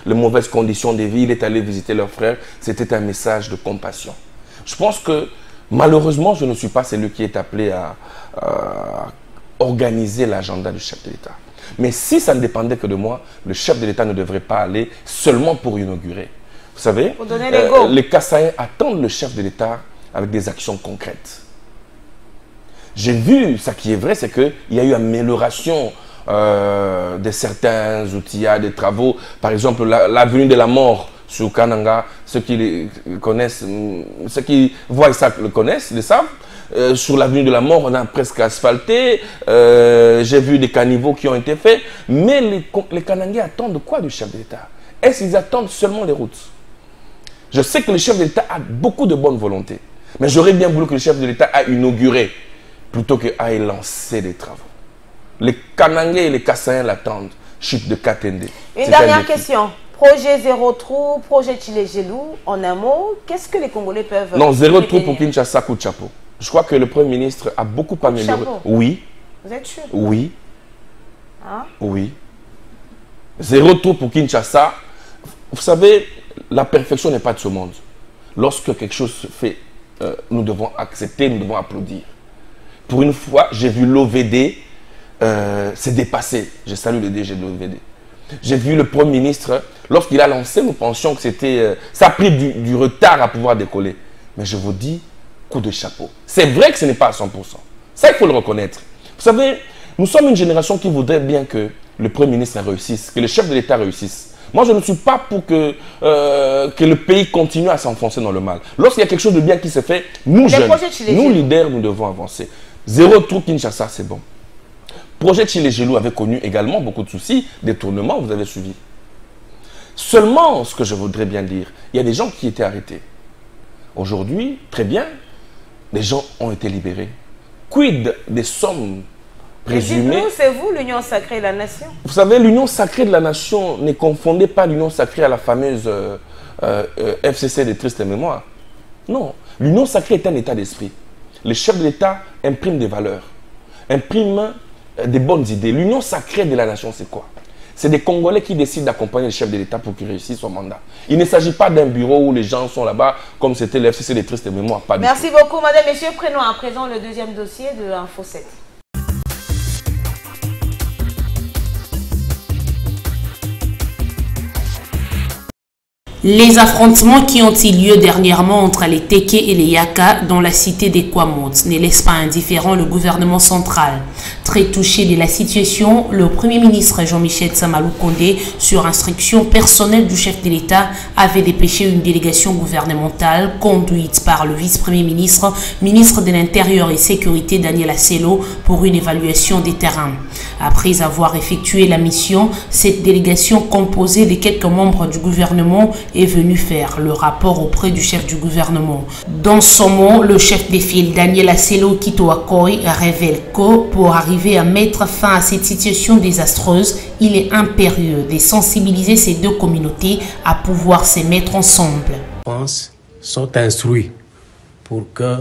les mauvaises conditions de vie. Il est allé visiter leurs frères. C'était un message de compassion. Je pense que, malheureusement, je ne suis pas celui qui est appelé à organiser l'agenda du chef de l'État. Mais si ça ne dépendait que de moi, le chef de l'État ne devrait pas aller seulement pour inaugurer. Vous savez, les Kassaïens attendent le chef de l'État avec des actions concrètes. J'ai vu, ça qui est vrai, c'est qu'il y a eu amélioration de certains outils, des travaux. Par exemple, l'avenue de la mort sur Kananga, ceux qui connaissent, ceux qui voient ça le connaissent, le savent. Sur l'avenue de la mort, on a presque asphalté. J'ai vu des caniveaux qui ont été faits. Mais les Kanangais attendent quoi du chef de l'État? Est-ce qu'ils attendent seulement les routes? Je sais que le chef de l'État a beaucoup de bonne volonté. Mais j'aurais bien voulu que le chef de l'État a inauguré plutôt qu'à lancer des travaux. Les Kanangais et les Kassaïens l'attendent. Chute de Katende. Une dernière question. Projet zéro trou, projet Chile-Gelou, en un mot, qu'est-ce que les Congolais peuvent... Non, zéro trou pour Kinshasa, coup de chapeau. Je crois que le Premier ministre a beaucoup amélioré. Oui. Vous êtes sûr? Oui. Hein? Oui. Zéro trou pour Kinshasa. Vous savez, la perfection n'est pas de ce monde. Lorsque quelque chose se fait, nous devons accepter, nous devons applaudir. Pour une fois, j'ai vu l'OVD s'est dépassé. Je salue le DG de l'OVD. J'ai vu le Premier ministre, lorsqu'il a lancé, nous pensions que c'était... ça a pris du retard à pouvoir décoller. Mais je vous dis, coup de chapeau. C'est vrai que ce n'est pas à 100%. Ça, il faut le reconnaître. Vous savez, nous sommes une génération qui voudrait bien que le Premier ministre réussisse, que le chef de l'État réussisse. Moi, je ne suis pas pour que le pays continue à s'enfoncer dans le mal. Lorsqu'il y a quelque chose de bien qui se fait, nous jeunes, nous leaders, nous devons avancer. Zéro trou Kinshasa, c'est bon. Projet Chile-Gelou avait connu également beaucoup de soucis, détournements, vous avez suivi. Seulement, ce que je voudrais bien dire, il y a des gens qui étaient arrêtés. Aujourd'hui, très bien, les gens ont été libérés. Quid des sommes présumées? C'est vous, l'Union sacrée de la nation? Vous savez, l'Union sacrée de la nation, ne confondez pas l'Union sacrée à la fameuse FCC de triste mémoire. Non, l'Union sacrée est un état d'esprit. Le chef de l'État imprime des valeurs, imprime des bonnes idées. L'union sacrée de la nation, c'est quoi? C'est des Congolais qui décident d'accompagner le chef de l'État pour qu'il réussisse son mandat. Il ne s'agit pas d'un bureau où les gens sont là-bas, comme c'était le FCC des tristes mémoires. Merci beaucoup, madame, messieurs. Prenons à présent le deuxième dossier de Info 7. Les affrontements qui ont eu lieu dernièrement entre les Teke et les Yaka dans la cité des Kwamout ne laissent pas indifférent le gouvernement central. Très touché de la situation, le Premier ministre Jean-Michel Samalou Kondé, sur instruction personnelle du chef de l'État, avait dépêché une délégation gouvernementale conduite par le vice-premier ministre, ministre de l'Intérieur et Sécurité Daniel Asselo, pour une évaluation des terrains. Après avoir effectué la mission, cette délégation composée de quelques membres du gouvernement est venue faire le rapport auprès du chef du gouvernement. Dans son mot, le chef des files Daniel Asselo Kitoakoy révèle que pour arriver à mettre fin à cette situation désastreuse, il est impérieux de sensibiliser ces deux communautés à pouvoir se mettre ensemble. Les gens sont instruits pour que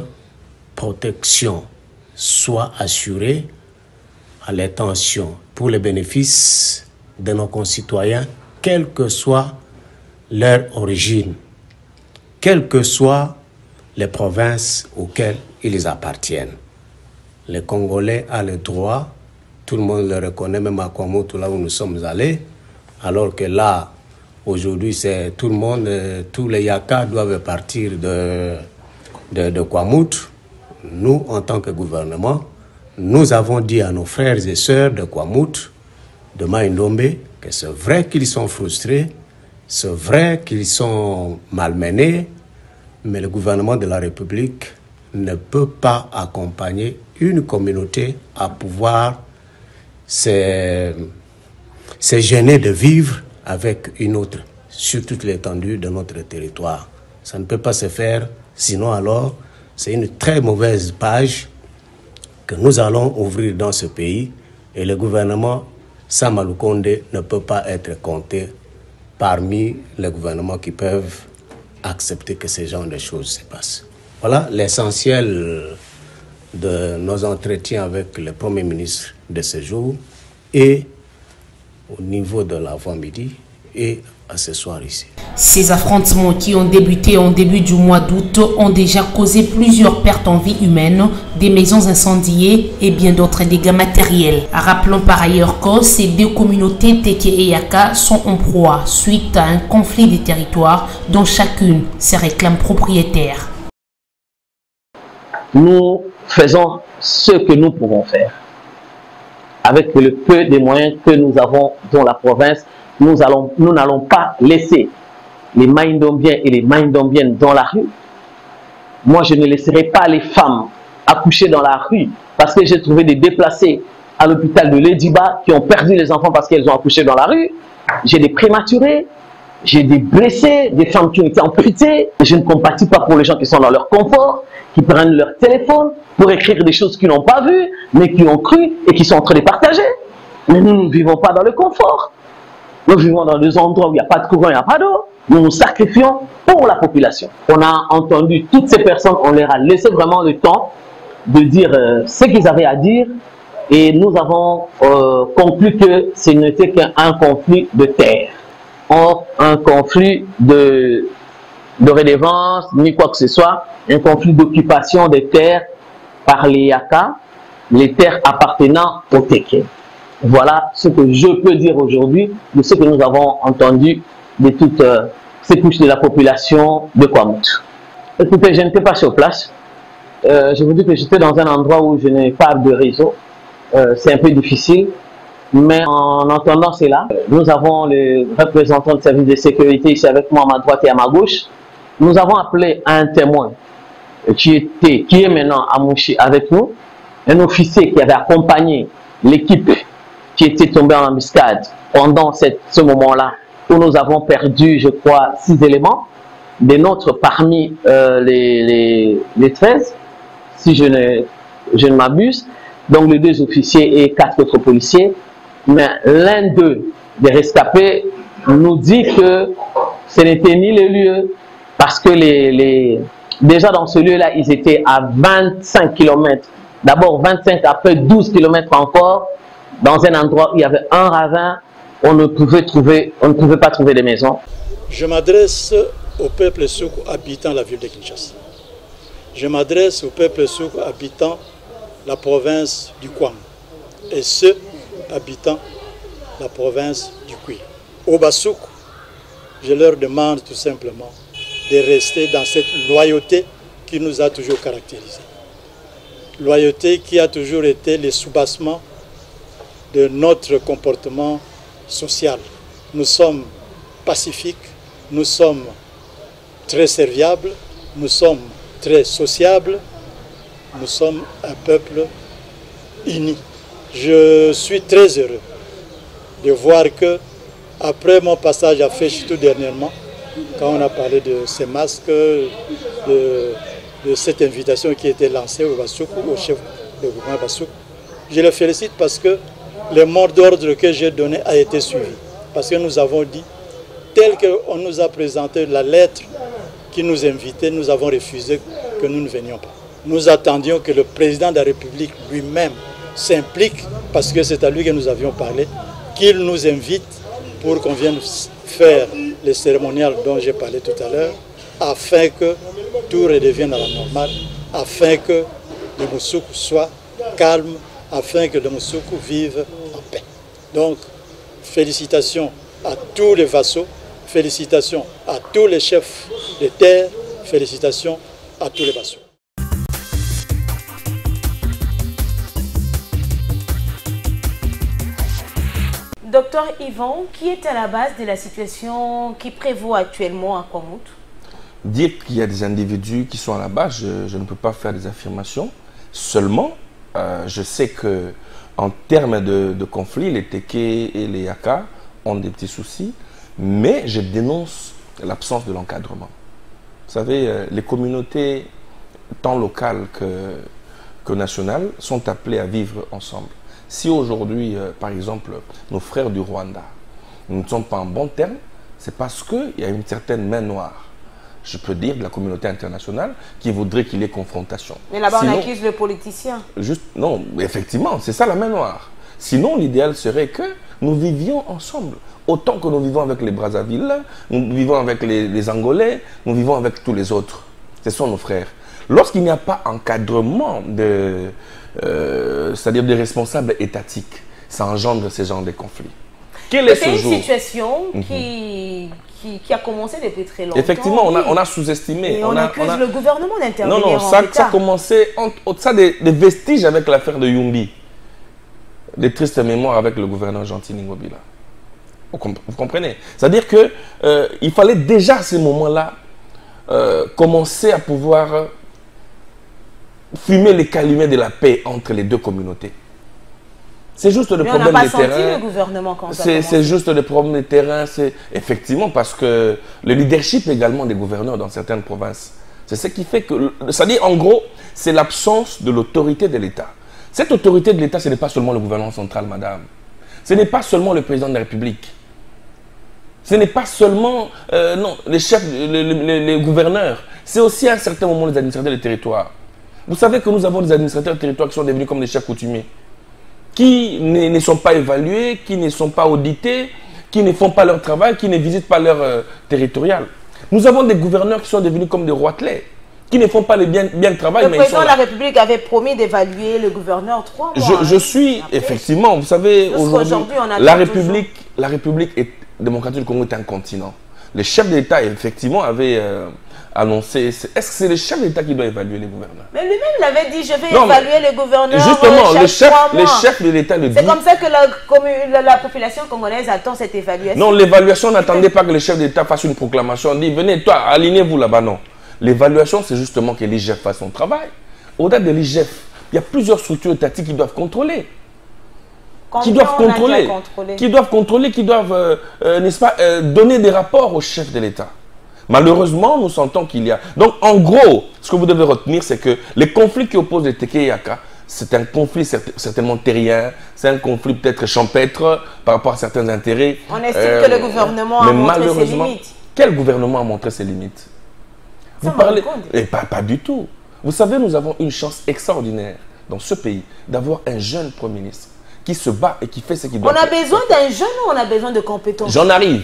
protection soit assurée à l'intention pour le bénéfice de nos concitoyens, quelle que soit leur origine, quelles que soient les provinces auxquelles ils appartiennent. Les Congolais ont le droit, tout le monde le reconnaît, même à Kwamout, là où nous sommes allés, alors que là, aujourd'hui, c'est tout le monde, tous les Yaka doivent partir de Kwamout. Nous, en tant que gouvernement, nous avons dit à nos frères et sœurs de Kwamout, de Maïndombe, que c'est vrai qu'ils sont frustrés, c'est vrai qu'ils sont malmenés, mais le gouvernement de la République ne peut pas accompagner une communauté à pouvoir se gêner de vivre avec une autre sur toute l'étendue de notre territoire. Ça ne peut pas se faire, sinon alors c'est une très mauvaise page que nous allons ouvrir dans ce pays et le gouvernement Samalou Kondé ne peut pas être compté parmi les gouvernements qui peuvent accepter que ce genre de choses se passent. Voilà l'essentiel de nos entretiens avec le Premier ministre de ce jour et au niveau de l'avant-midi et à ce soir ici. Ces affrontements qui ont débuté en début du mois d'août ont déjà causé plusieurs pertes en vie humaine, des maisons incendiées et bien d'autres dégâts matériels. Rappelons par ailleurs que ces deux communautés Teke et Yaka sont en proie suite à un conflit des territoires dont chacune se réclame propriétaire. Nous faisons ce que nous pouvons faire. Avec le peu de moyens que nous avons dans la province, nous n'allons pas laisser les Maïndombiens et les Maïndombiennes dans la rue. Moi, je ne laisserai pas les femmes accoucher dans la rue parce que j'ai trouvé des déplacés à l'hôpital de Lediba qui ont perdu les enfants parce qu'elles ont accouché dans la rue. J'ai des prématurés, j'ai des blessés, des femmes qui ont été amputées. Je ne compatis pas pour les gens qui sont dans leur confort, qui prennent leur téléphone pour écrire des choses qu'ils n'ont pas vues, mais qui ont cru et qui sont en train de partager. Mais nous ne vivons pas dans le confort. Nous vivons dans des endroits où il n'y a pas de courant, il n'y a pas d'eau. Nous nous sacrifions pour la population. On a entendu toutes ces personnes, on leur a laissé vraiment le temps de dire ce qu'ils avaient à dire. Et nous avons conclu que ce n'était qu'un conflit de terre. Or, un conflit de redevance, ni quoi que ce soit, un conflit d'occupation des terres par les Yaka, les terres appartenant aux Teke. Voilà ce que je peux dire aujourd'hui de ce que nous avons entendu de toutes ces couches de la population de Kwamout. Écoutez, je n'étais pas sur place. Je vous dis que j'étais dans un endroit où je n'ai pas de réseau. C'est un peu difficile. Mais en entendant cela, nous avons les représentants de service de sécurité ici avec moi à ma droite et à ma gauche. Nous avons appelé un témoin qui est maintenant à Mouchi avec nous, un officier qui avait accompagné l'équipe qui était tombée en embuscade pendant ce moment-là où nous avons perdu, je crois, 6 éléments, des nôtres parmi les 13, si je ne m'abuse, donc les 2 officiers et 4 autres policiers. Mais l'un d'eux, des rescapés, nous dit que ce n'était ni le lieu, parce que déjà dans ce lieu-là, ils étaient à 25 km. D'abord 25, après 12 km encore, dans un endroit où il y avait un ravin, on ne pouvait pas trouver des maisons. Je m'adresse au peuple Soukou habitant la ville de Kinshasa. Je m'adresse au peuple Soukou habitant la province du Kwam et ceux habitant la province du Kwi. Au Basoukou, je leur demande tout simplement de rester dans cette loyauté qui nous a toujours caractérisés. Loyauté qui a toujours été le soubassement de notre comportement social. Nous sommes pacifiques, nous sommes très serviables, nous sommes très sociables, nous sommes un peuple uni. Je suis très heureux de voir que, après mon passage à Féchi tout dernièrement, quand on a parlé de ces masques, de cette invitation qui a été lancée au Bassoukou, au chef du gouvernement Bassoukou, je le félicite parce que le mot d'ordre que j'ai donné a été suivi. Parce que nous avons dit, tel qu'on nous a présenté la lettre qui nous invitait, nous avons refusé que nous ne venions pas. Nous attendions que le président de la République lui-même s'implique, parce que c'est à lui que nous avions parlé, qu'il nous invite pour qu'on vienne faire les cérémoniales dont j'ai parlé tout à l'heure, afin que tout redevienne à la normale, afin que le Moussoukou soit calme, afin que le Moussoukou vive en paix. Donc, félicitations à tous les vassaux, félicitations à tous les chefs de terre, félicitations à tous les vassaux. Docteur Yvan, qui est à la base de la situation qui prévaut actuellement à Kwamouth? Dire qu'il y a des individus qui sont à la base, je ne peux pas faire des affirmations. Seulement, je sais que en termes de conflits, les Teke et les Yaka ont des petits soucis, mais je dénonce l'absence de l'encadrement. Vous savez, les communautés, tant locales que nationales, sont appelées à vivre ensemble. Si aujourd'hui, par exemple, nos frères du Rwanda, nous ne sommes pas en bon terme, c'est parce qu'il y a une certaine main noire, je peux dire, de la communauté internationale qui voudrait qu'il y ait confrontation. Mais là-bas, on accuse le politicien. Non, effectivement, c'est ça la main noire. Sinon, l'idéal serait que nous vivions ensemble. Autant que nous vivons avec les Brazzaville, nous vivons avec les Angolais, nous vivons avec tous les autres. Ce sont nos frères. Lorsqu'il n'y a pas encadrement c'est-à-dire des responsables étatiques, ça engendre ce genre de conflits. Quel est ce jour? C'est une situation qui a commencé depuis très longtemps. Effectivement, on a sous-estimé. Et on accuse le gouvernement d'intervenir. Non, ça a commencé, ça des vestiges avec l'affaire de Yumbi. Des tristes mémoires avec le gouverneur Gentini Ngobila. Vous comprenez? C'est-à-dire qu'il fallait déjà à ce moment-là commencer à pouvoir fumer les calumets de la paix entre les deux communautés. C'est juste le problème des terrains. On n'a pas senti le gouvernement quand ça a commencé. C'est juste le problème des terrains. Effectivement, parce que le leadership également des gouverneurs dans certaines provinces, c'est ce qui fait que... C'est-à-dire, en gros, c'est l'absence de l'autorité de l'État. Cette autorité de l'État, ce n'est pas seulement le gouvernement central, madame. Ce n'est pas seulement le président de la République. Ce n'est pas seulement les chefs, les gouverneurs. C'est aussi à un certain moment les administrateurs des territoires. Vous savez que nous avons des administrateurs de territoire qui sont devenus comme des chefs coutumiers, qui ne sont pas évalués, qui ne sont pas audités, qui ne font pas leur travail, qui ne visitent pas leur territorial. Nous avons des gouverneurs qui sont devenus comme des roitelets, qui ne font pas le bien travail. Le président de la République avait promis d'évaluer le gouverneur 3 mois. Je suis, effectivement, vous savez, aujourd'hui, la République démocratique du Congo est un continent. Les chefs d'État, effectivement, avaient annoncé... Est-ce que c'est le chef d'État qui doit évaluer les gouverneurs? Mais lui-même, il avait dit, je vais évaluer les gouverneurs. Justement, les chefs de l'État le disent. C'est comme ça que la population congolaise attend cette évaluation. Non, l'évaluation n'attendait pas que le chef d'État fasse une proclamation, dit, venez, toi, alignez-vous là-bas, non. L'évaluation, c'est justement que l'IGF fasse son travail. Au-delà de l'IGF, il y a plusieurs structures étatiques qui doivent contrôler. Qui doivent contrôler, qui doivent, n'est-ce pas, donner des rapports au chef de l'État. Malheureusement, nous sentons qu'il y a... Donc, en gros, ce que vous devez retenir, c'est que les conflits qui opposent les Teke et Yaka, c'est un conflit certainement terrien, c'est un conflit peut-être champêtre par rapport à certains intérêts. On estime que le gouvernement a montré ses limites. Quel gouvernement a montré ses limites? Vous parlez... Pas du tout. Vous savez, nous avons une chance extraordinaire dans ce pays d'avoir un jeune Premier ministre qui se bat et qui fait ce qu'il doit faire. On a besoin d'un jeune ou on a besoin de compétences? J'en arrive.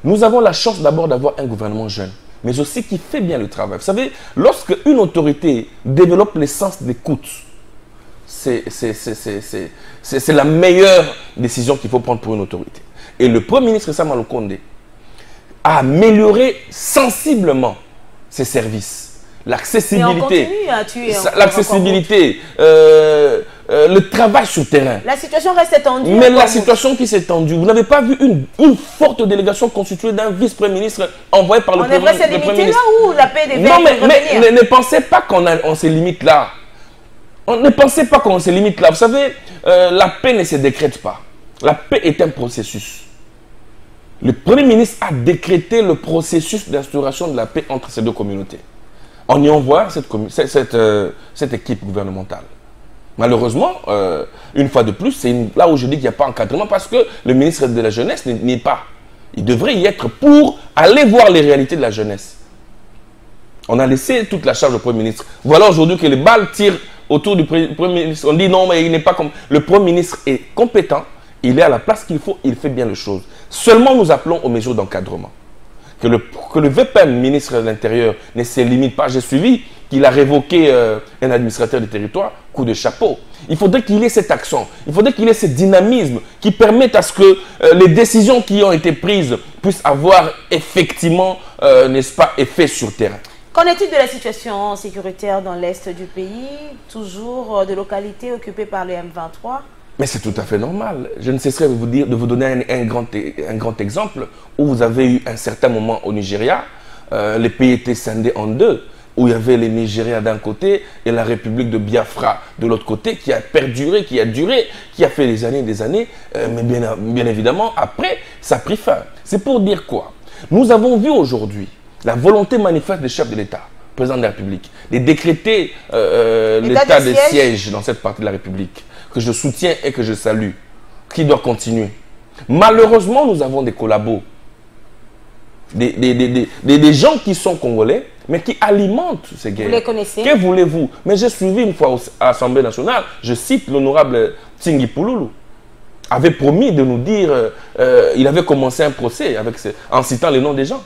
Nous avons la chance d'abord d'avoir un gouvernement jeune, mais aussi qui fait bien le travail. Vous savez, lorsque une autorité développe le sens d'écoute, c'est la meilleure décision qu'il faut prendre pour une autorité. Et le Premier ministre Sama Lukonde à améliorer sensiblement ses services. L'accessibilité, le travail sur terrain. La situation reste tendue. Mais la situation qui s'est tendue, vous n'avez pas vu une forte délégation constituée d'un vice-premier ministre envoyé par le Premier ministre. On devrait se limiter là où la paix des Non, mais ne pensez pas qu'on se limite là. Ne pensez pas qu'on se limite là. Vous savez, la paix ne se décrète pas. La paix est un processus. Le Premier ministre a décrété le processus d'instauration de la paix entre ces deux communautés. On y envoie cette équipe gouvernementale. Malheureusement, une fois de plus, c'est là où je dis qu'il n'y a pas encadrement parce que le ministre de la Jeunesse n'y est pas. Il devrait y être pour aller voir les réalités de la jeunesse. On a laissé toute la charge au Premier ministre. Voilà aujourd'hui que les balles tirent autour du Premier ministre. On dit non, mais il n'est pas comme... Le Premier ministre est compétent, il est à la place qu'il faut, il fait bien les choses. Seulement, nous appelons aux mesures d'encadrement. Que le VPM, ministre de l'Intérieur, ne se limite pas. J'ai suivi qu'il a révoqué un administrateur du territoire, coup de chapeau. Il faudrait qu'il ait cet accent, il faudrait qu'il ait ce dynamisme qui permette à ce que les décisions qui ont été prises puissent avoir effectivement, n'est-ce pas, effet sur terrain. Qu'en est-il de la situation sécuritaire dans l'est du pays? Toujours de localités occupées par les M23? Mais c'est tout à fait normal. Je ne cesserai de vous donner un grand exemple où vous avez eu un certain moment au Nigeria, les pays étaient scindés en deux, où il y avait les Nigériens d'un côté et la République de Biafra de l'autre côté qui a perduré, qui a fait des années, mais bien évidemment, après, ça a pris fin. C'est pour dire quoi? Nous avons vu aujourd'hui la volonté manifeste des chefs de l'État, président de la République, de décréter l'état de siège dans cette partie de la République, que je soutiens et que je salue, qui doit continuer. Malheureusement, nous avons des collabos, des gens qui sont congolais, mais qui alimentent ces guerres. Vous les connaissez? Que voulez-vous? Mais j'ai suivi une fois à l'Assemblée nationale, je cite l'honorable Tsingi Pouloulou, avait promis de nous dire, il avait commencé un procès en citant les noms des gens.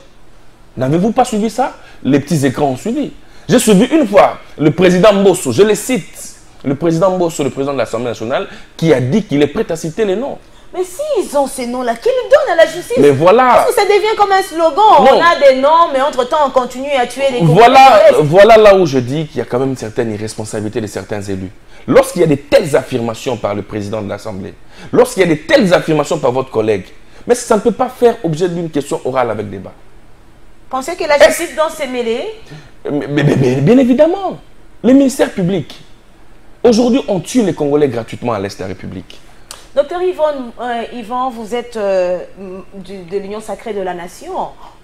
N'avez-vous pas suivi ça? Les petits écrans ont suivi. J'ai suivi une fois le président Mbosso, je le cite, le président Mbosso, le président de l'Assemblée nationale, qui a dit qu'il est prêt à citer les noms. Mais s'ils ont ces noms-là, qu'ils le donnent à la justice. Mais voilà. Parce que ça devient comme un slogan. Non. On a des noms, mais entre-temps, on continue à tuer les Congolais. Voilà là où je dis qu'il y a quand même une certaine irresponsabilité de certains élus. Lorsqu'il y a de telles affirmations par le président de l'Assemblée, lorsqu'il y a de telles affirmations par votre collègue, mais ça ne peut pas faire objet d'une question orale avec débat. Pensez que la justice doit se mêler? Mais bien évidemment. Les ministères publics. Aujourd'hui, on tue les Congolais gratuitement à l'Est de la République. Docteur Yvon, vous êtes de l'Union sacrée de la nation.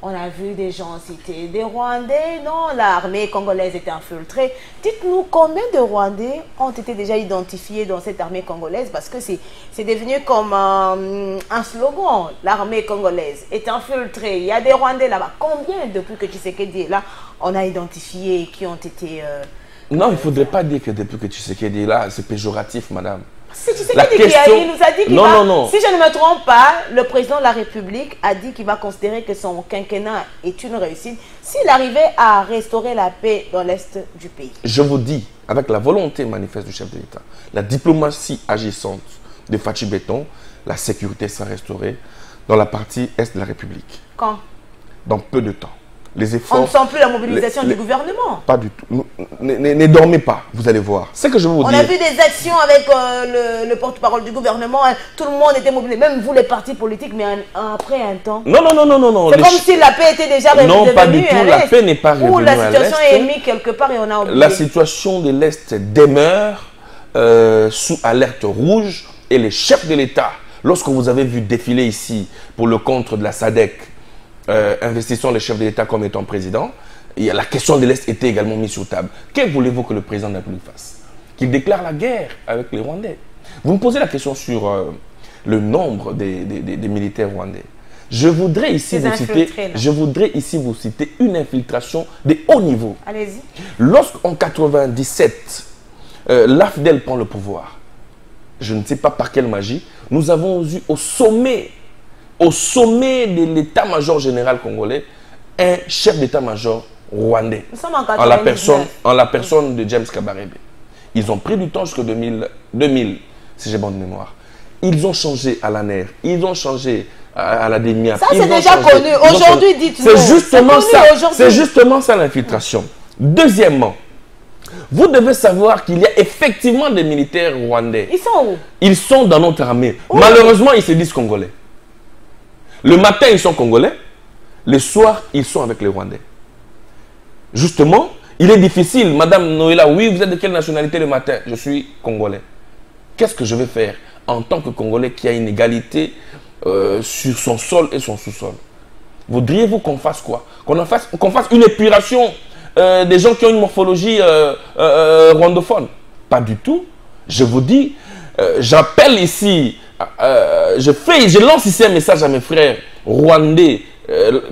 On a vu des gens citer des Rwandais. Non, l'armée congolaise était infiltrée. Dites-nous combien de Rwandais ont été déjà identifiés dans cette armée congolaise? Parce que c'est devenu comme un slogan. L'armée congolaise est infiltrée. Il y a des Rwandais là-bas. Combien depuis que Tshisekedi est là, on a identifié qui ont été... Non, il ne faudrait pas dire que depuis que Tshisekedi est là, c'est péjoratif, madame. C'est Tshisekedi qui nous a dit qu'il va... Non. Si je ne me trompe pas, le président de la République a dit qu'il va considérer que son quinquennat est une réussite s'il arrivait à restaurer la paix dans l'Est du pays. Je vous dis, avec la volonté manifeste du chef de l'État, la diplomatie agissante de Fachi Béton, la sécurité sera restaurée dans la partie Est de la République. Quand? Dans peu de temps. Les efforts, on ne sent plus la mobilisation du gouvernement. Pas du tout. Ne dormez pas, vous allez voir. C'est que je veux vous dire. On a vu des actions avec le porte-parole du gouvernement. Tout le monde était mobilisé, même vous les partis politiques, mais après un temps. Non. C'est comme si la paix était déjà revenue. Non, pas du tout. La paix n'est pas revenue. Ou la situation est mise quelque part et on a oublié. La situation de l'Est demeure sous alerte rouge et les chefs de l'État, lorsque vous avez vu défiler ici pour le contre de la SADC, investissons les chefs de l'État comme étant président, et la question de l'Est était également mise sur table. Que voulez-vous que le président de la République fasse? Qu'il déclare la guerre avec les Rwandais? Vous me posez la question sur le nombre des militaires rwandais. Je voudrais ici vous citer une infiltration de haut niveau. Allez-y. Lorsqu'en 1997, l'AFDEL prend le pouvoir, je ne sais pas par quelle magie, nous avons eu au sommet de l'état-major général congolais, un chef d'état-major rwandais, en la personne de James Kabarebe. Ils ont pris du temps jusqu'en 2000, si j'ai bonne mémoire. Ils ont changé à l'ANER, ils ont changé à la DEMIAP. Ça, c'est déjà connu. Aujourd'hui, dites-nous. C'est justement ça l'infiltration. Deuxièmement, vous devez savoir qu'il y a effectivement des militaires rwandais. Ils sont où? Ils sont dans notre armée. Malheureusement, ils se disent congolais. Le matin, ils sont congolais. Le soir, ils sont avec les Rwandais. Justement, il est difficile. Madame Noëlla, oui, vous êtes de quelle nationalité le matin? Je suis congolais. Qu'est-ce que je vais faire en tant que Congolais qui a une égalité sur son sol et son sous-sol? Voudriez-vous qu'on fasse quoi? Qu'on fasse une épuration des gens qui ont une morphologie rwandophone? Pas du tout. Je vous dis, j'appelle ici, je lance ici un message à mes frères rwandais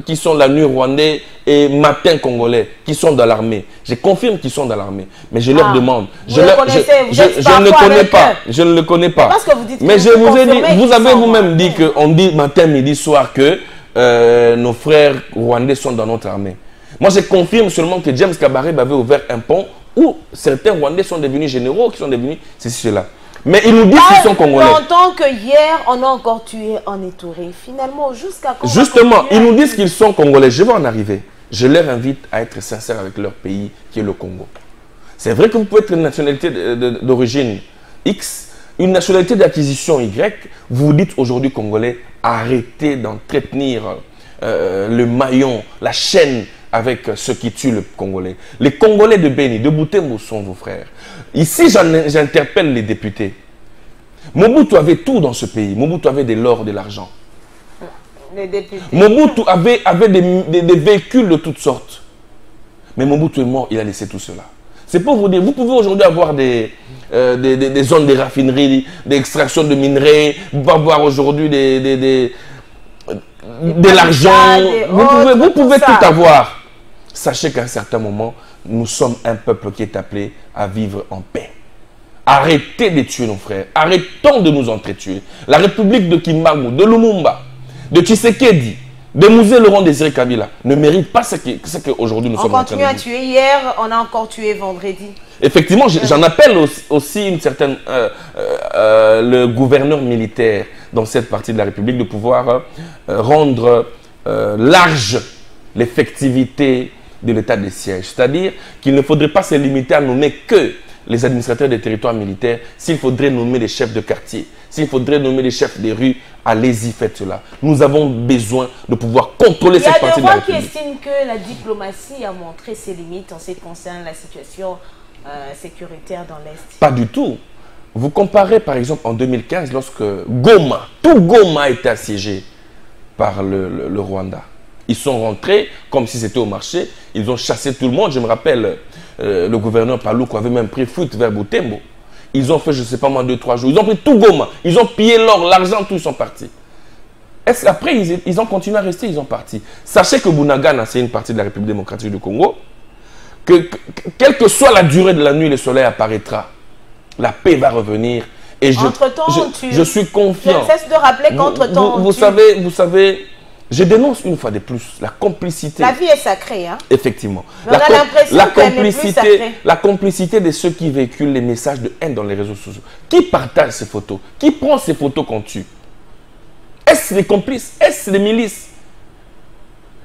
qui sont la nuit rwandais et matin congolais qui sont dans l'armée. Je confirme qu'ils sont dans l'armée, mais je leur demande. Je ne le connais pas. Je ne le connais pas. Mais je vous ai dit, vous avez vous-même dit qu'on dit matin, midi, soir que nos frères rwandais sont dans notre armée. Moi, je confirme seulement que James Kabarebe avait ouvert un pont où certains Rwandais sont devenus généraux, qui sont devenus ceci, cela. Mais ils nous disent qu'ils sont congolais. Longtemps que hier, on a encore tué en Ituri. Finalement, jusqu'à quand? Justement, ils nous disent qu'ils sont congolais. Je vais en arriver. Je leur invite à être sincères avec leur pays, qui est le Congo. C'est vrai que vous pouvez être une nationalité d'origine X, une nationalité d'acquisition Y. Vous vous dites aujourd'hui congolais, arrêtez d'entretenir le maillon, la chaîne avec ceux qui tuent le Congolais. Les Congolais de Beni, de Butembo sont vos frères. Ici, j'interpelle les députés. Mobutu avait tout dans ce pays. Mobutu avait de l'or, de l'argent. Mobutu avait des véhicules de toutes sortes. Mais Mobutu est mort, il a laissé tout cela. C'est pour vous dire, vous pouvez aujourd'hui avoir des zones de raffinerie, d'extraction de minerais, vous pouvez avoir aujourd'hui de l'argent, vous pouvez tout avoir. Sachez qu'à un certain moment, nous sommes un peuple qui est appelé à vivre en paix. Arrêtez de tuer nos frères. Arrêtons de nous entretuer. La République de Kimbangu, de Lumumba, de Tshisekedi, de Mouzé Laurent Désiré Kabila ne méritent pas ce qu'aujourd'hui nous sommes en train de vivre. On continue à tuer. Hier, on a encore tué vendredi. Effectivement, j'en appelle aussi une certaine, le gouverneur militaire dans cette partie de la République de pouvoir rendre large l'effectivité de l'état de siège. C'est-à-dire qu'il ne faudrait pas se limiter à nommer que les administrateurs des territoires militaires. S'il faudrait nommer les chefs de quartier, s'il faudrait nommer les chefs des rues, allez-y, faites cela. Nous avons besoin de pouvoir contrôler cette partie de la République. Il y a des gens qui estiment que la diplomatie a montré ses limites en ce qui concerne la situation sécuritaire dans l'Est. Pas du tout. Vous comparez par exemple en 2015 lorsque Goma, tout Goma a été assiégé par le Rwanda. Ils sont rentrés comme si c'était au marché. Ils ont chassé tout le monde. Je me rappelle, le gouverneur Paloukou avait même pris fuite vers Butembo. Ils ont fait, je ne sais pas moi, 2-3 jours. Ils ont pris tout Goma. Ils ont pillé l'or, l'argent, tout, ils sont partis. Après, ils ont continué à rester, ils ont parti. Sachez que Bunagana, c'est une partie de la République démocratique du Congo. Quelle que soit la durée de la nuit, le soleil apparaîtra. La paix va revenir. Et je suis confiant. Je cesse de rappeler qu'entre-temps, vous savez, je dénonce une fois de plus la complicité. La vie est sacrée, hein? Effectivement. Mais on a l'impression qu'elle n'est plus sacrée. La complicité de ceux qui véhiculent les messages de haine dans les réseaux sociaux. Qui partage ces photos? Qui prend ces photos qu'on tue? Est-ce les complices? Est-ce les milices?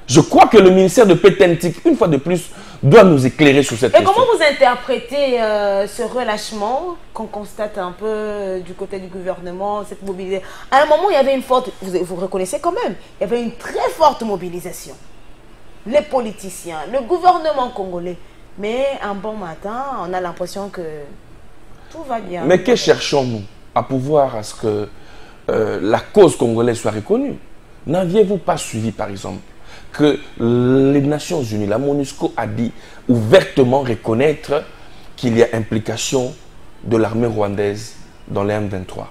Je crois que le ministère de Pétentique, une fois de plus, doit nous éclairer sur cette question. Et comment vous interprétez ce relâchement qu'on constate un peu du côté du gouvernement, cette mobilisation? À un moment, il y avait une forte, vous reconnaissez quand même, il y avait une très forte mobilisation. Les politiciens, le gouvernement congolais. Mais un bon matin, on a l'impression que tout va bien. Mais que cherchons-nous? À pouvoir à ce que la cause congolaise soit reconnue. N'aviez-vous pas suivi, par exemple, que les Nations Unies, la MONUSCO a dit ouvertement reconnaître qu'il y a implication de l'armée rwandaise dans les M23.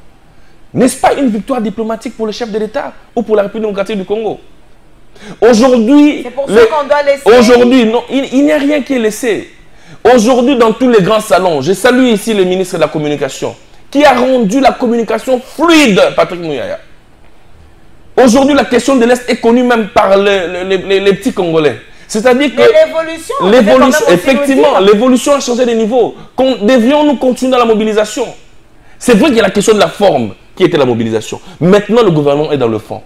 N'est-ce pas une victoire diplomatique pour le chef de l'État ou pour la République démocratique du Congo? Aujourd'hui, c'est pour ça qu'on doit laisser. Aujourd'hui, non, il n'y a rien qui est laissé. Aujourd'hui, dans tous les grands salons, je salue ici le ministre de la Communication qui a rendu la communication fluide, Patrick Mouyaya. Aujourd'hui, la question de l'Est est connue même par les petits Congolais. C'est-à-dire que l'évolution, effectivement, l'évolution a changé de niveau. Devrions-nous continuer dans la mobilisation? C'est vrai qu'il y a la question de la forme qui était la mobilisation. Maintenant, le gouvernement est dans le fond.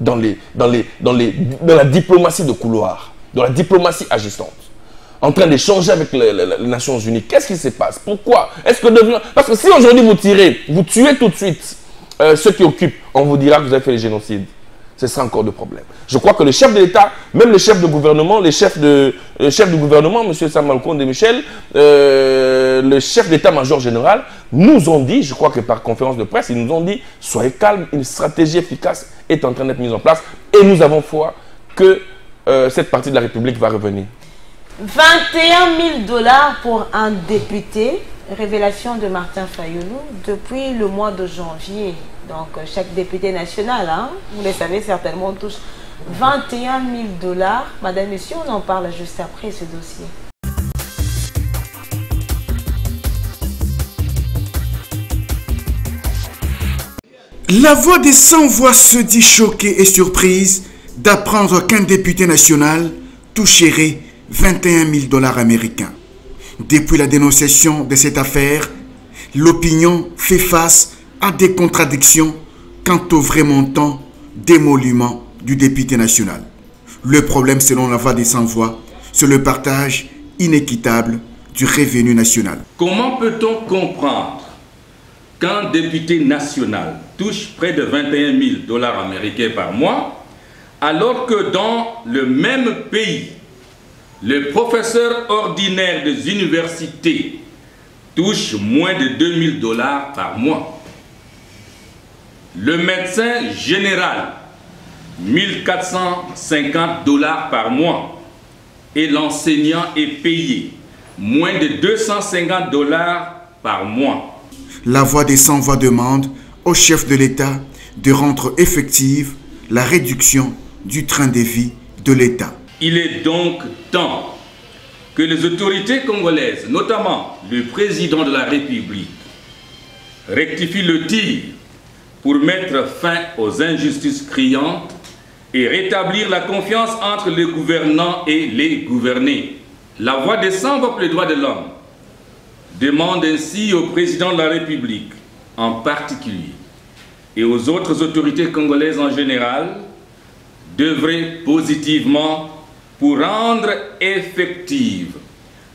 dans la diplomatie de couloir, dans la diplomatie agissante, en train d'échanger avec les Nations Unies. Qu'est-ce qui se passe? Pourquoi? Parce que si aujourd'hui vous tuez tout de suite ceux qui occupent, on vous dira que vous avez fait le génocide. Ce sera encore de problème. Je crois que le chef de l'État, même le chef de gouvernement, le chef du gouvernement, M. Samuel Konde Michel, le chef d'état-major général, nous ont dit, je crois que par conférence de presse, ils nous ont dit, soyez calmes, une stratégie efficace est en train d'être mise en place et nous avons foi que cette partie de la République va revenir. 21 000 $ pour un député, révélation de Martin Fayulu depuis le mois de janvier. Donc chaque député national, hein, vous le savez certainement, touche 21 000 $. Madame, Monsieur, on en parle juste après ce dossier. La voix des sans-voix se dit choquée et surprise d'apprendre qu'un député national toucherait 21 000 $ américains. Depuis la dénonciation de cette affaire, l'opinion fait face à des contradictions quant au vrai montant d'émolument du député national. Le problème, selon la voix des sans-voix, c'est le partage inéquitable du revenu national. Comment peut-on comprendre qu'un député national touche près de 21 000 $ américains par mois, alors que dans le même pays, le professeur ordinaire des universités touche moins de 2 000 $ par mois? Le médecin général, 1 450 $ par mois. Et l'enseignant est payé moins de 250 $ par mois. La voix des sans-voix demande au chef de l'État de rendre effective la réduction du train de vie de l'État. Il est donc temps que les autorités congolaises, notamment le président de la République, rectifient le tir pour mettre fin aux injustices criantes et rétablir la confiance entre les gouvernants et les gouvernés. La voix des sans-voix pour les droits de l'homme demande ainsi au président de la République en particulier et aux autres autorités congolaises en général d'œuvrer positivement pour rendre effective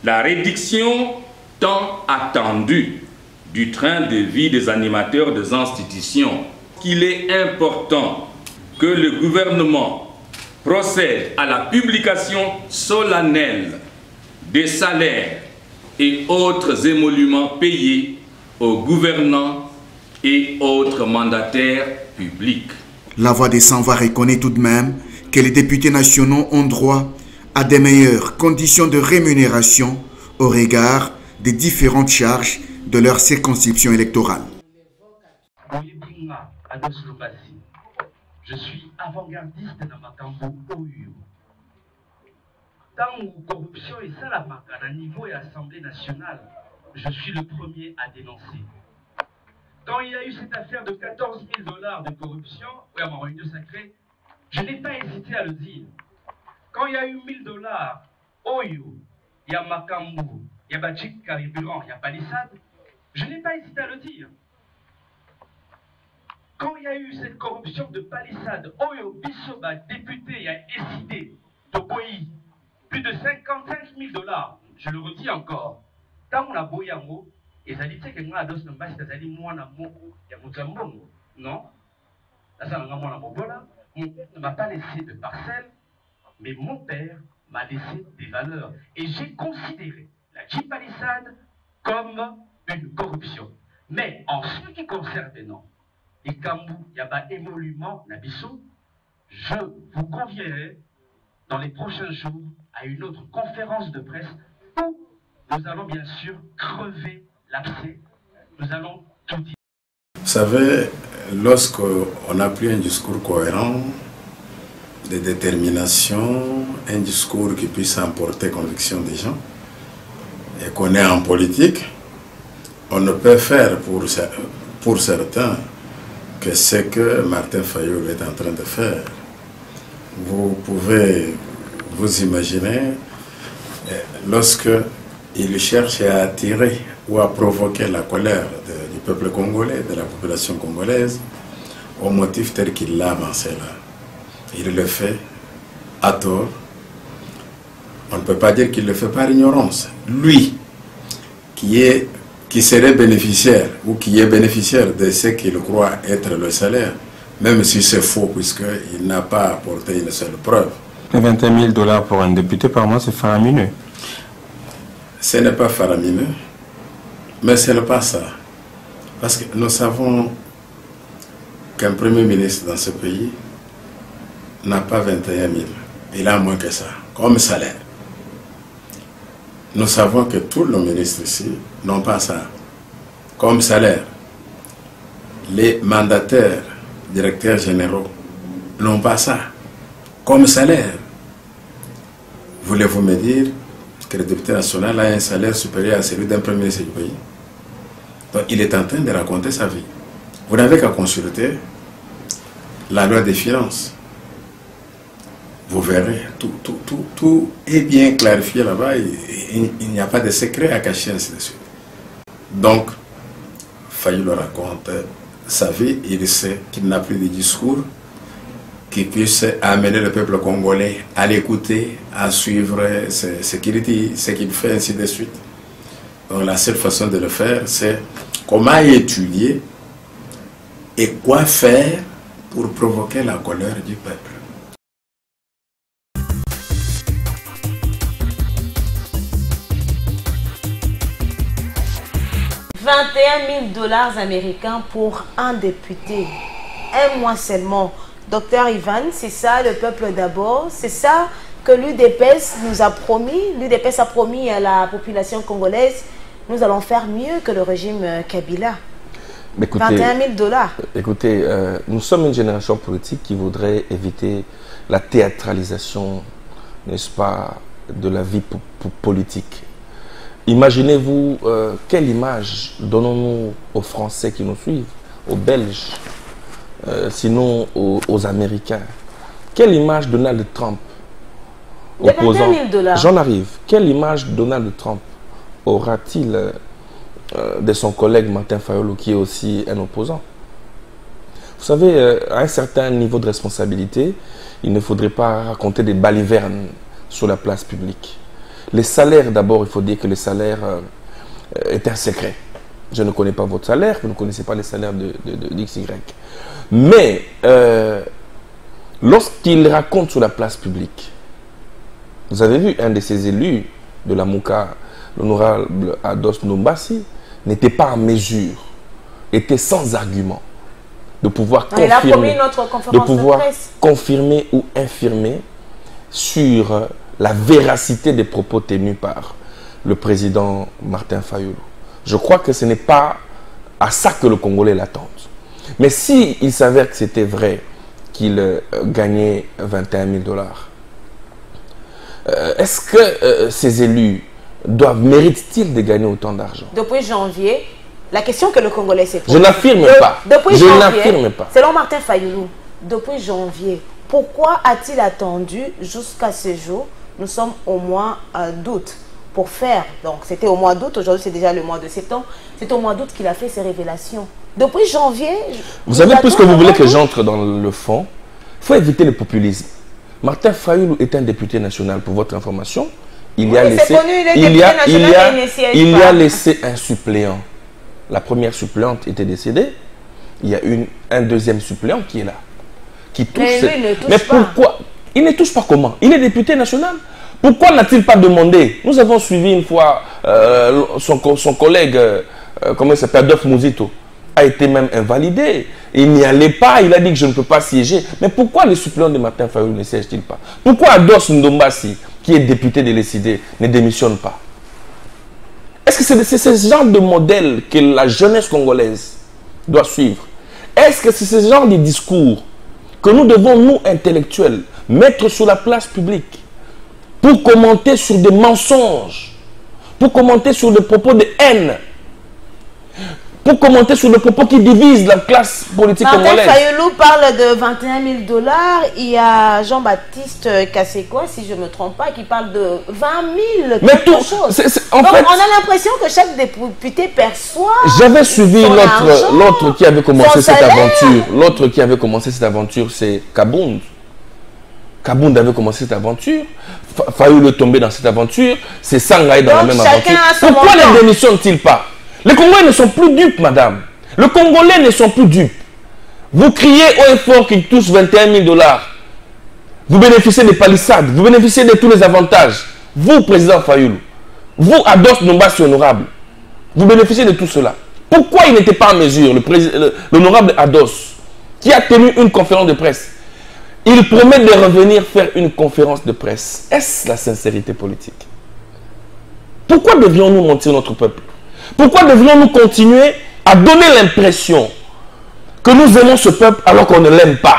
la réduction tant attendue du train de vie des animateurs des institutions. Qu'il est important que le gouvernement procède à la publication solennelle des salaires et autres émoluments payés aux gouvernants et autres mandataires publics. La voix des sans-voix reconnaît tout de même que les députés nationaux ont droit à des meilleures conditions de rémunération au regard des différentes charges de leur circonscription électorale. Je suis avant-gardiste dans ma campo OU. Tant où corruption est ça la marque à niveau et Assemblée nationale, je suis le premier à dénoncer. Quand il y a eu cette affaire de 14 000 $ de corruption, oui, à ma réunion sacrée, je n'ai pas hésité à le dire. Quand il y a eu 1 000 $, OU, il y a Makambu, il y a Bachik Carburant, il y a Palissade, je n'ai pas hésité à le dire. Quand il y a eu cette corruption de Palissade, Oyo Bissoba, député, a décidé de payer plus de 55 000 $. Je le redis encore. Tant on a boyango, et ça dit que nous avons non, ne m'a pas laissé de parcelle, mais mon père m'a laissé des valeurs. Et j'ai considéré la Palissade comme une corruption. Mais en ce qui concerne non, et Kambu, Yaba émolument, Nabiso, je vous convierai dans les prochains jours à une autre conférence de presse où nous allons bien sûr crever l'abcès. Nous allons tout dire. Vous savez, lorsqu'on a pris un discours cohérent, de détermination, un discours qui puisse emporter conviction des gens, et qu'on est en politique, on ne peut faire pour certains que ce que Martin Fayulu est en train de faire. Vous pouvez vous imaginer, lorsque il cherche à attirer ou à provoquer la colère du peuple congolais, de la population congolaise, au motif tel qu'il l'a avancé là. il le fait à tort. On ne peut pas dire qu'il le fait par ignorance. Lui, qui serait bénéficiaire ou qui est bénéficiaire de ce qu'il croit être le salaire, même si c'est faux puisqu'il n'a pas apporté une seule preuve. 21 000 $ pour un député par mois, c'est faramineux. Ce n'est pas faramineux, mais ce n'est pas ça. Parce que nous savons qu'un premier ministre dans ce pays n'a pas 21 000. Il a moins que ça, comme salaire. Nous savons que tous les ministres ici n'ont pas ça comme salaire. Les mandataires, directeurs généraux, n'ont pas ça comme salaire. Voulez-vous me dire que le député national a un salaire supérieur à celui d'un premier ministre du pays? Donc il est en train de raconter sa vie. Vous n'avez qu'à consulter la loi des finances. Vous verrez, tout est bien clarifié là-bas. Il n'y a pas de secret à cacher, ainsi de suite. Donc, Fayulu raconte sa vie. Il sait qu'il n'a plus de discours qui puisse amener le peuple congolais à l'écouter, à suivre ce qu'il dit, ce qu'il fait, ainsi de suite. Donc, la seule façon de le faire, c'est comment étudier et quoi faire pour provoquer la colère du peuple. $21 000 américains pour un député. Un mois seulement. Docteur Ivan, c'est ça le peuple d'abord. C'est ça que l'UDPS nous a promis. L'UDPS a promis à la population congolaise, nous allons faire mieux que le régime Kabila. Écoutez, 21 000 $. Écoutez, nous sommes une génération politique qui voudrait éviter la théâtralisation, n'est-ce pas, de la vie politique. Imaginez-vous quelle image donnons-nous aux Français qui nous suivent, aux Belges, sinon aux Américains. Quelle image Donald Trump opposant? J'en arrive. Quelle image Donald Trump aura-t-il de son collègue Martin Fayulu qui est aussi un opposant? Vous savez, à un certain niveau de responsabilité, il ne faudrait pas raconter des balivernes sur la place publique. Les salaires, d'abord, il faut dire que les salaires est un secret. Je ne connais pas votre salaire, vous ne connaissez pas les salaires de XY. Mais, lorsqu'il raconte sur la place publique, vous avez vu, un de ces élus de la Mouka, l'honorable Ados Ndombasi, n'était pas en mesure, était sans argument de pouvoir confirmer ou infirmer sur la véracité des propos tenus par le président Martin Fayulu. Je crois que ce n'est pas à ça que le Congolais l'attend. Mais s'il s'avère que c'était vrai qu'il gagnait 21 000 $, est-ce que ces élus méritent-ils de gagner autant d'argent? Depuis janvier, la question que le Congolais s'est posée. Je n'affirme pas. Je n'affirme pas. Selon Martin Fayulu, depuis janvier, pourquoi a-t-il attendu jusqu'à ce jour? Nous sommes au mois d'août pour faire. Donc c'était au mois d'août, aujourd'hui c'est déjà le mois de septembre. C'est au mois d'août qu'il a fait ses révélations. Depuis janvier... Vous savez, puisque vous voulez que j'entre dans le fond, il faut éviter le populisme. Martin Fayulu est un député national, pour votre information. Il y a laissé un suppléant. La première suppléante était décédée. Il y a un deuxième suppléant qui est là. Qui touche. Mais pourquoi? Il ne touche pas comment? Il est député national. Pourquoi n'a-t-il pas demandé? Nous avons suivi une fois son collègue, comment il s'appelle, Adolphe Mouzito, a été même invalidé. Il n'y allait pas, il a dit que je ne peux pas siéger. Mais pourquoi les suppléants de Martin Fayulu ne siègent-ils pas? Pourquoi Ados Ndombasi, qui est député de l'ECD, ne démissionne pas? Est-ce que c'est ce genre de modèle que la jeunesse congolaise doit suivre? Est-ce que c'est ce genre de discours que nous devons, nous, intellectuels, mettre sur la place publique pour commenter sur des mensonges, pour commenter sur des propos de haine, pour commenter sur des propos qui divisent la classe politique congolaise? Martin Fayulu parle de 21 000 $. Il y a Jean-Baptiste Kassekwa, si je ne me trompe pas, qui parle de 20 000 quelque chose. Donc, on a l'impression que chaque député perçoit. J'avais suivi l'autre qui avait commencé cette aventure. L'autre qui avait commencé cette aventure, c'est Kabound. Kabound avait commencé cette aventure. Fayoulou est tombé dans cette aventure. C'est Sangaï dans la même aventure. Pourquoi ne démissionnent-ils pas? Les Congolais ne sont plus dupes, madame. Les Congolais ne sont plus dupes. Vous criez au effort qu'ils touchent 21 000 $. Vous bénéficiez des palissades. Vous bénéficiez de tous les avantages. Vous, président Fayoulou. Vous, Ados Nombassi honorable. Vous bénéficiez de tout cela. Pourquoi il n'était pas en mesure, l'honorable Ados, qui a tenu une conférence de presse, il promet de revenir faire une conférence de presse. Est-ce la sincérité politique? Pourquoi devrions-nous mentir notre peuple? Pourquoi devrions-nous continuer à donner l'impression que nous aimons ce peuple alors qu'on ne l'aime pas?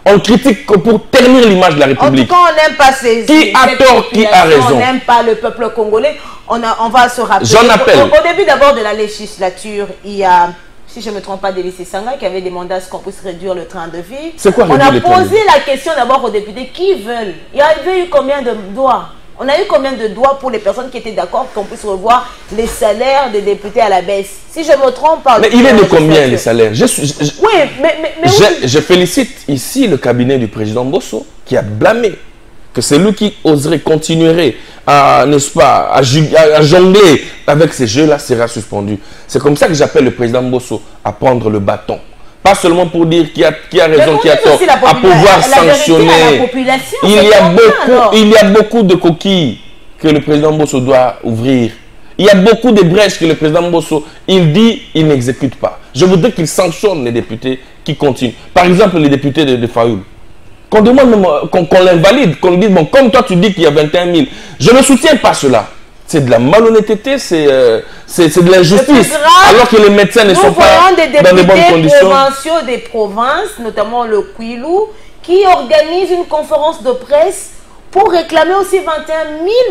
On critique pour ternir l'image de la République. En tout cas, on n'aime pas ces... Qui a tort, qui a raison? On n'aime pas le peuple congolais. On va se rappeler. J'en appelle. Au début d'abord de la législature, il y a, si je ne me trompe pas, Délicie Sanga qui avait demandé à ce qu'on puisse réduire le train de vie. C'est quoi On a réduire le train de posé la question d'abord aux députés qui veulent. Il y avait eu combien de doigts? On a eu combien de doigts pour les personnes qui étaient d'accord qu'on puisse revoir les salaires des députés à la baisse? Si je me trompe pas... Mais il est de combien les salaires? Oui, mais je félicite ici le cabinet du président Bosso qui a blâmé que c'est lui qui oserait, continuerait à, n'est-ce pas, à jongler avec ces jeux-là sera suspendu. C'est comme ça que j'appelle le président Bosso à prendre le bâton. Pas seulement pour dire qui a raison, qui a tort, à pouvoir sanctionner. Il y a beaucoup de coquilles que le président Bosso doit ouvrir. Il y a beaucoup de brèches que le président Bosso, il dit, il n'exécute pas. Je voudrais qu'il sanctionne les députés qui continuent. Par exemple, les députés de Fayoulou. Qu'on demande même, qu'on l'invalide, qu'on dise, bon, comme toi tu dis qu'il y a 21 000, je ne soutiens pas cela. C'est de la malhonnêteté, c'est de l'injustice. Alors que les médecins ne sont pas dans de bonnes conditions. Nous voyons des députés provinciaux des provinces, notamment le Kouilou, qui organisent une conférence de presse pour réclamer aussi 21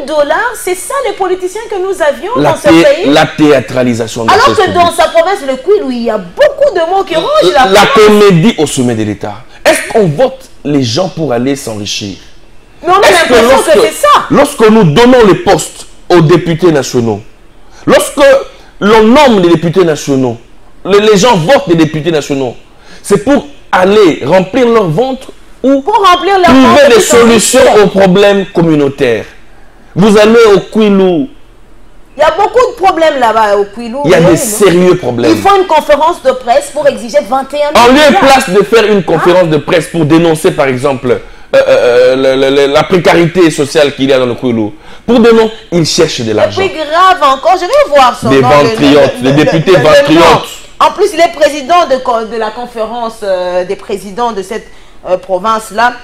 000 $. C'est ça les politiciens que nous avions dans ce pays. La théâtralisation. Alors que dans sa province, le Kouilou, il y a beaucoup de mots qui rongent la comédie au sommet de l'État. Est-ce qu'on vote les gens pour aller s'enrichir? Mais on a l'impression que c'est ça. Lorsque nous donnons les postes aux députés nationaux, lorsque l'on nomme les députés nationaux, les gens votent les députés nationaux, c'est pour aller remplir leur ventre ou pour remplir leur trouver des solutions aux problèmes communautaires. Vous allez au Kouilou. Il y a beaucoup de problèmes là-bas au Kouilou. Il y a des sérieux problèmes. Ils font une conférence de presse pour exiger 21 000 $. En lieu et place de faire une conférence de presse pour dénoncer par exemple la précarité sociale qu'il y a dans le Kouilou, pour dénoncer, ils cherchent de l'argent. Et puis grave encore, je vais voir son nom. Des ventriotes, les députés ventriotes. En plus, il est président de la conférence des présidents de cette province-là,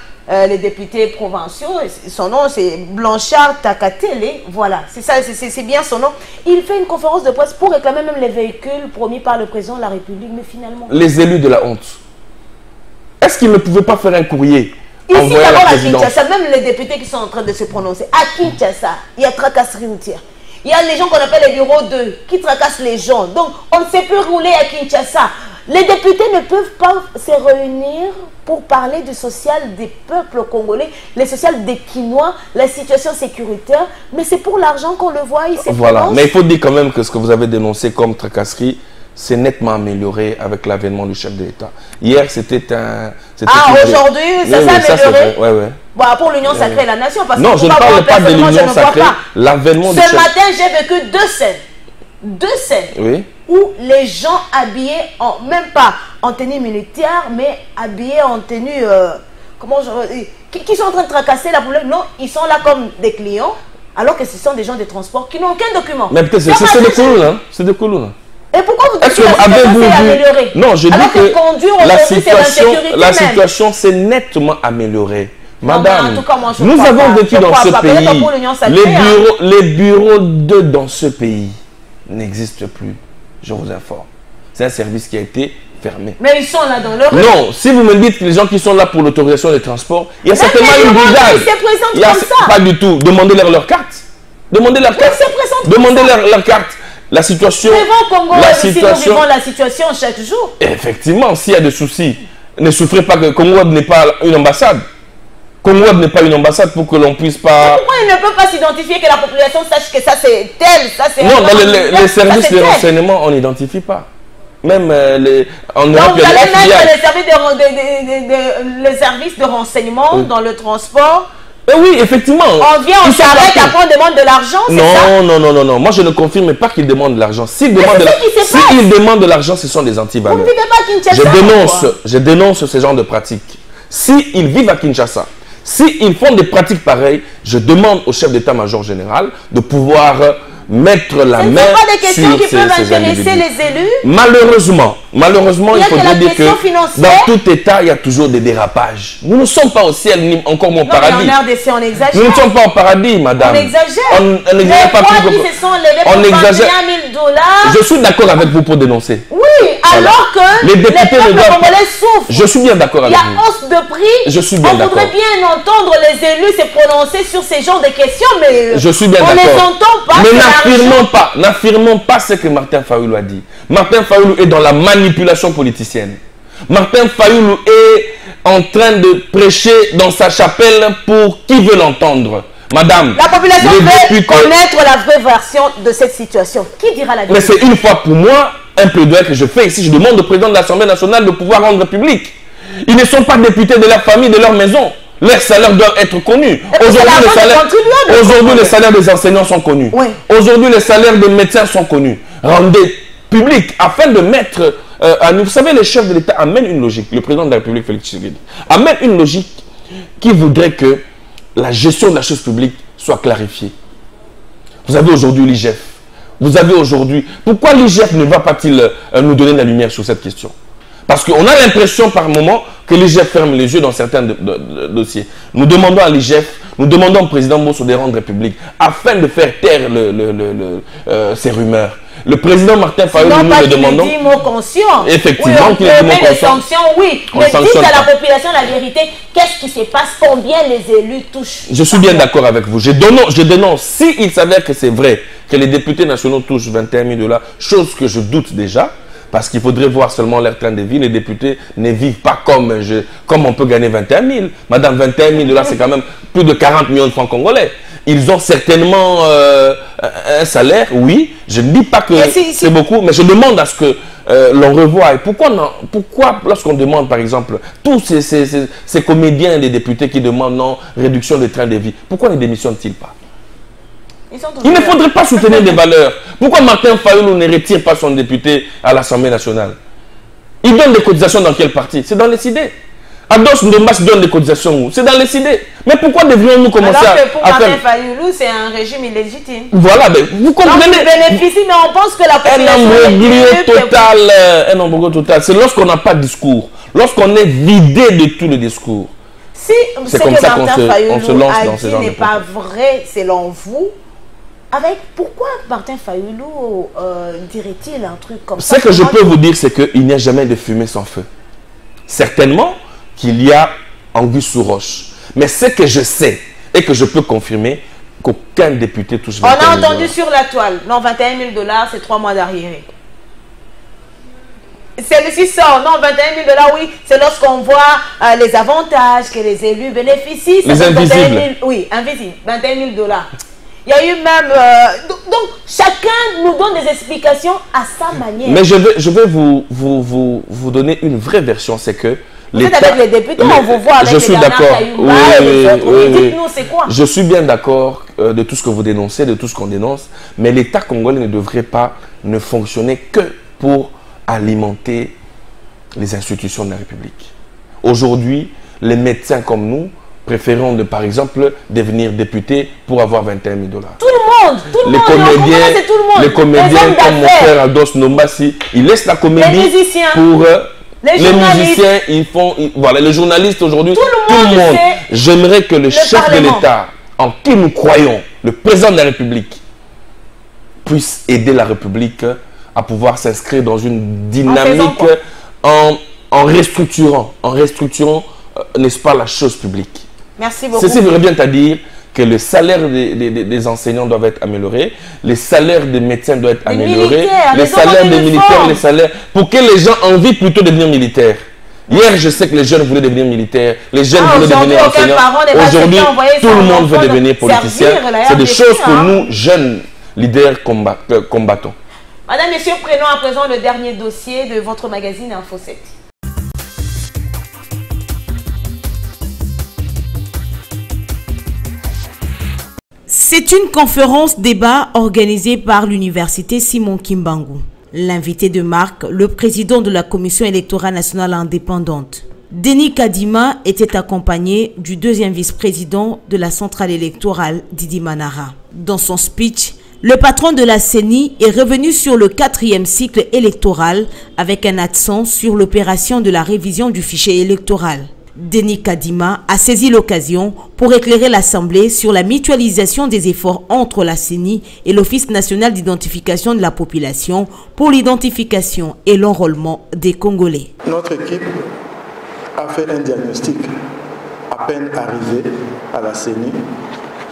les députés provinciaux. Son nom, c'est Blanchard Takatele. Voilà, c'est ça, c'est bien son nom. Il fait une conférence de presse pour réclamer même les véhicules promis par le président de la République, mais finalement... Les élus de la honte. Est-ce qu'ils ne pouvaient pas faire un courrier? Ici, d'abord à Kinshasa, même les députés qui sont en train de se prononcer, à Kinshasa, il y a tracasserie routière. Il y a les gens qu'on appelle les bureaux 2 qui tracassent les gens. Donc, on ne sait plus rouler à Kinshasa. Les députés ne peuvent pas se réunir pour parler du social des peuples congolais, le social des Quinois, la situation sécuritaire. Mais c'est pour l'argent qu'on le voit ici. Voilà, mais il faut dire quand même que ce que vous avez dénoncé comme tracasserie, c'est nettement amélioré avec l'avènement du chef de l'État. Hier, c'était un... aujourd'hui, ça s'est amélioré. Oui. Bon, pour l'Union sacrée et la nation. Parce non, je ne parle pas de l'Union sacrée. L'avènement du chef... Ce matin, j'ai vécu deux scènes où les gens habillés, même pas en tenue militaire, mais habillés en tenue... qui sont en train de tracasser la problème. Non, ils sont là comme des clients, alors que ce sont des gens de transport qui n'ont aucun document. Mais peut-être c'est des colons, hein. C'est des colons. Et pourquoi vous dites que c'est amélioré? Non, je dis que la situation s'est nettement améliorée. Madame, nous avons vécu dans ce pays, les bureaux 2 dans ce pays n'existent plus. Je vous informe. C'est un service qui a été fermé. Mais ils sont là dans leur... Non, si vous me dites que les gens qui sont là pour l'autorisation des transports, il y a certainement une brigade. Pas du tout. Demandez-leur leur carte. Demandez-leur carte. Demandez-leur carte. La situation... Nous vivons la situation chaque jour. Effectivement, s'il y a des soucis, ne souffrez pas que Congo n'est pas une ambassade. Congo n'est pas une ambassade pour que l'on puisse pas... Mais pourquoi il ne peut pas s'identifier, que la population sache que ça c'est tel, ça c'est... Non, dans les services de renseignement, on n'identifie pas. Même en Donc Europe, vous allez il y a mettre les services de renseignement dans le transport. Oui, effectivement. On vient, on s'arrête, après on demande de l'argent, c'est ça? Non. Moi, je ne confirme pas qu'il demande de l'argent. S'il demande de l'argent, ce sont des anti-valeurs. Vous ne vivez pas à Kinshasa. Je dénonce ce genre de pratiques. S'ils vivent à Kinshasa, s'ils font des pratiques pareilles, je demande au chef d'état-major général de pouvoir mettre la main sur des questions qui peuvent intéresser les élus. Malheureusement, il faudrait dire que financière. dans tout État, il y a toujours des dérapages. Nous ne sommes pas au ciel, ni encore mon paradis. En RDC, on exagère. Nous ne sommes pas au paradis, madame. On exagère. On exagère pas plus. Qui se sont levés pour 21 000 $. Je suis d'accord avec vous pour dénoncer. Oui, alors que les députés congolais souffrent. Je suis bien d'accord avec vous. Il y a hausse de prix. Je suis bien d'accord. On voudrait bien entendre les élus se prononcer sur ces genres de questions, mais je suis bien on ne les entend pas. Mais n'affirmons pas ce que Martin Fayoulou a dit. Martin Fayoulou est dans la manipulation politicienne. Martin Fayoulou est en train de prêcher dans sa chapelle pour qui veut l'entendre. Madame, la population veut connaître la vraie version de cette situation. Qui dira la vérité? Mais c'est une fois pour moi un plaidoyer que je fais ici. Je demande au président de l'Assemblée nationale de pouvoir rendre public. Ils ne sont pas députés de leur famille, de leur maison. Leurs salaires doivent être connus. Aujourd'hui, les salaires des enseignants sont connus. Oui. Aujourd'hui, les salaires des médecins sont connus. Rendez public afin de mettre... vous savez, les chefs de l'État amènent une logique. Le président de la République, Félix Tshisekedi, amène une logique qui voudrait que la gestion de la chose publique soit clarifiée. Vous avez aujourd'hui l'IGF. Vous avez aujourd'hui... Pourquoi l'IGF ne va pas-il nous donner la lumière sur cette question? Parce qu'on a l'impression par moment que l'IGF ferme les yeux dans certains dossiers. Nous demandons à l'IGF, nous demandons au président Bosso de rendre public afin de faire taire ces rumeurs. Le président Martin Fayoulou, nous le demandons. Dit mot conscient. Effectivement, oui, qu'il ait dit mot conscient. Sanctions, oui. Mais dites à la population la vérité. Qu'est-ce qui se passe? Combien les élus touchent? Je suis bien d'accord avec vous. Je dénonce. S'il s'avère que c'est vrai que les députés nationaux touchent 21 000 $, chose que je doute déjà, parce qu'il faudrait voir seulement leur train de vie. Les députés ne vivent pas comme on peut gagner 21 000. Madame, 21 000 $, c'est quand même plus de 40 millions de francs congolais. Ils ont certainement un salaire, oui. Je ne dis pas que c'est beaucoup, mais je demande à ce que l'on revoie. Et pourquoi lorsqu'on demande, par exemple, tous ces comédiens et des députés qui demandent non, réduction des trains de vie, pourquoi ne démissionnent-ils pas? Il ne faudrait pas soutenir des valeurs. Pourquoi Martin Fayoulou ne retire pas son député à l'Assemblée nationale? Il donne des cotisations dans quel parti? C'est dans les idées. Ados Ndombas donne des cotisations où? C'est dans les idées. Mais pourquoi devrions-nous commencer à faire... Alors que pour Martin Fayoulou, c'est un régime illégitime. Voilà, mais vous comprenez... Donc, il bénéficie, mais on pense que la population... Un embrouillage total. C'est lorsqu'on n'a pas de discours. Lorsqu'on est vidé de tout le discours. Si ce que Martin Fayoulou a dit n'est pas vrai, selon vous, pourquoi Martin Fayoulou dirait-il un truc comme ça? Ce que je peux vous dire, c'est qu'il n'y a jamais de fumée sans feu. Certainement qu'il y a anguille sous roche. Mais ce que je sais et que je peux confirmer, qu'aucun député touche 21 000 $. On a entendu sur la toile, non, 21 000 $, c'est 3 mois d'arriéré. Celui-ci sort, non, 21 000 $, oui, c'est lorsqu'on voit les avantages que les élus bénéficient. Les invisibles. Oui, invisibles, 21 000 $. Il y a eu même... donc, chacun nous donne des explications à sa manière. Mais je vais vous donner une vraie version, c'est que... Vous êtes avec les députés, on vous voit avec je suis d'accord. Dites-nous, c'est quoi? Je suis bien d'accord de tout ce que vous dénoncez, de tout ce qu'on dénonce, mais l'État congolais ne devrait pas ne fonctionner que pour alimenter les institutions de la République. Aujourd'hui, les médecins comme nous préférons, par exemple, devenir députés pour avoir 21 000 $. Tout le monde, les comédiens comme mon frère Ados Nombassi, ils laissent la comédie les musiciens, pour... Les musiciens, voilà, les journalistes aujourd'hui, tout le monde. J'aimerais que le chef de l'État, en qui nous croyons, le président de la République, puisse aider la République à pouvoir s'inscrire dans une dynamique en restructurant, n'est-ce pas, la chose publique. Merci beaucoup. Ceci veut bien dire que le salaire des enseignants doivent être améliorés, les salaires des médecins doivent être améliorés, les salaires des militaires, les salaires... Pour que les gens aient envie plutôt de devenir militaires. Hier, je sais que les jeunes voulaient devenir militaires, les jeunes voulaient devenir enseignants. Aujourd'hui, tout le monde veut devenir politicien. C'est des choses que nous, jeunes leaders, combattons. Madame, Messieurs, prenons à présent le dernier dossier de votre magazine Info 7. C'est une conférence débat organisée par l'université Simon Kimbangu. L'invité de marque, le président de la Commission électorale nationale indépendante. Denis Kadima était accompagné du deuxième vice-président de la centrale électorale, Didi Manara. Dans son speech, le patron de la CENI est revenu sur le 4e cycle électoral avec un accent sur l'opération de la révision du fichier électoral. Denis Kadima a saisi l'occasion pour éclairer l'Assemblée sur la mutualisation des efforts entre la CENI et l'Office national d'identification de la population pour l'identification et l'enrôlement des Congolais. Notre équipe a fait un diagnostic à peine arrivé à la CENI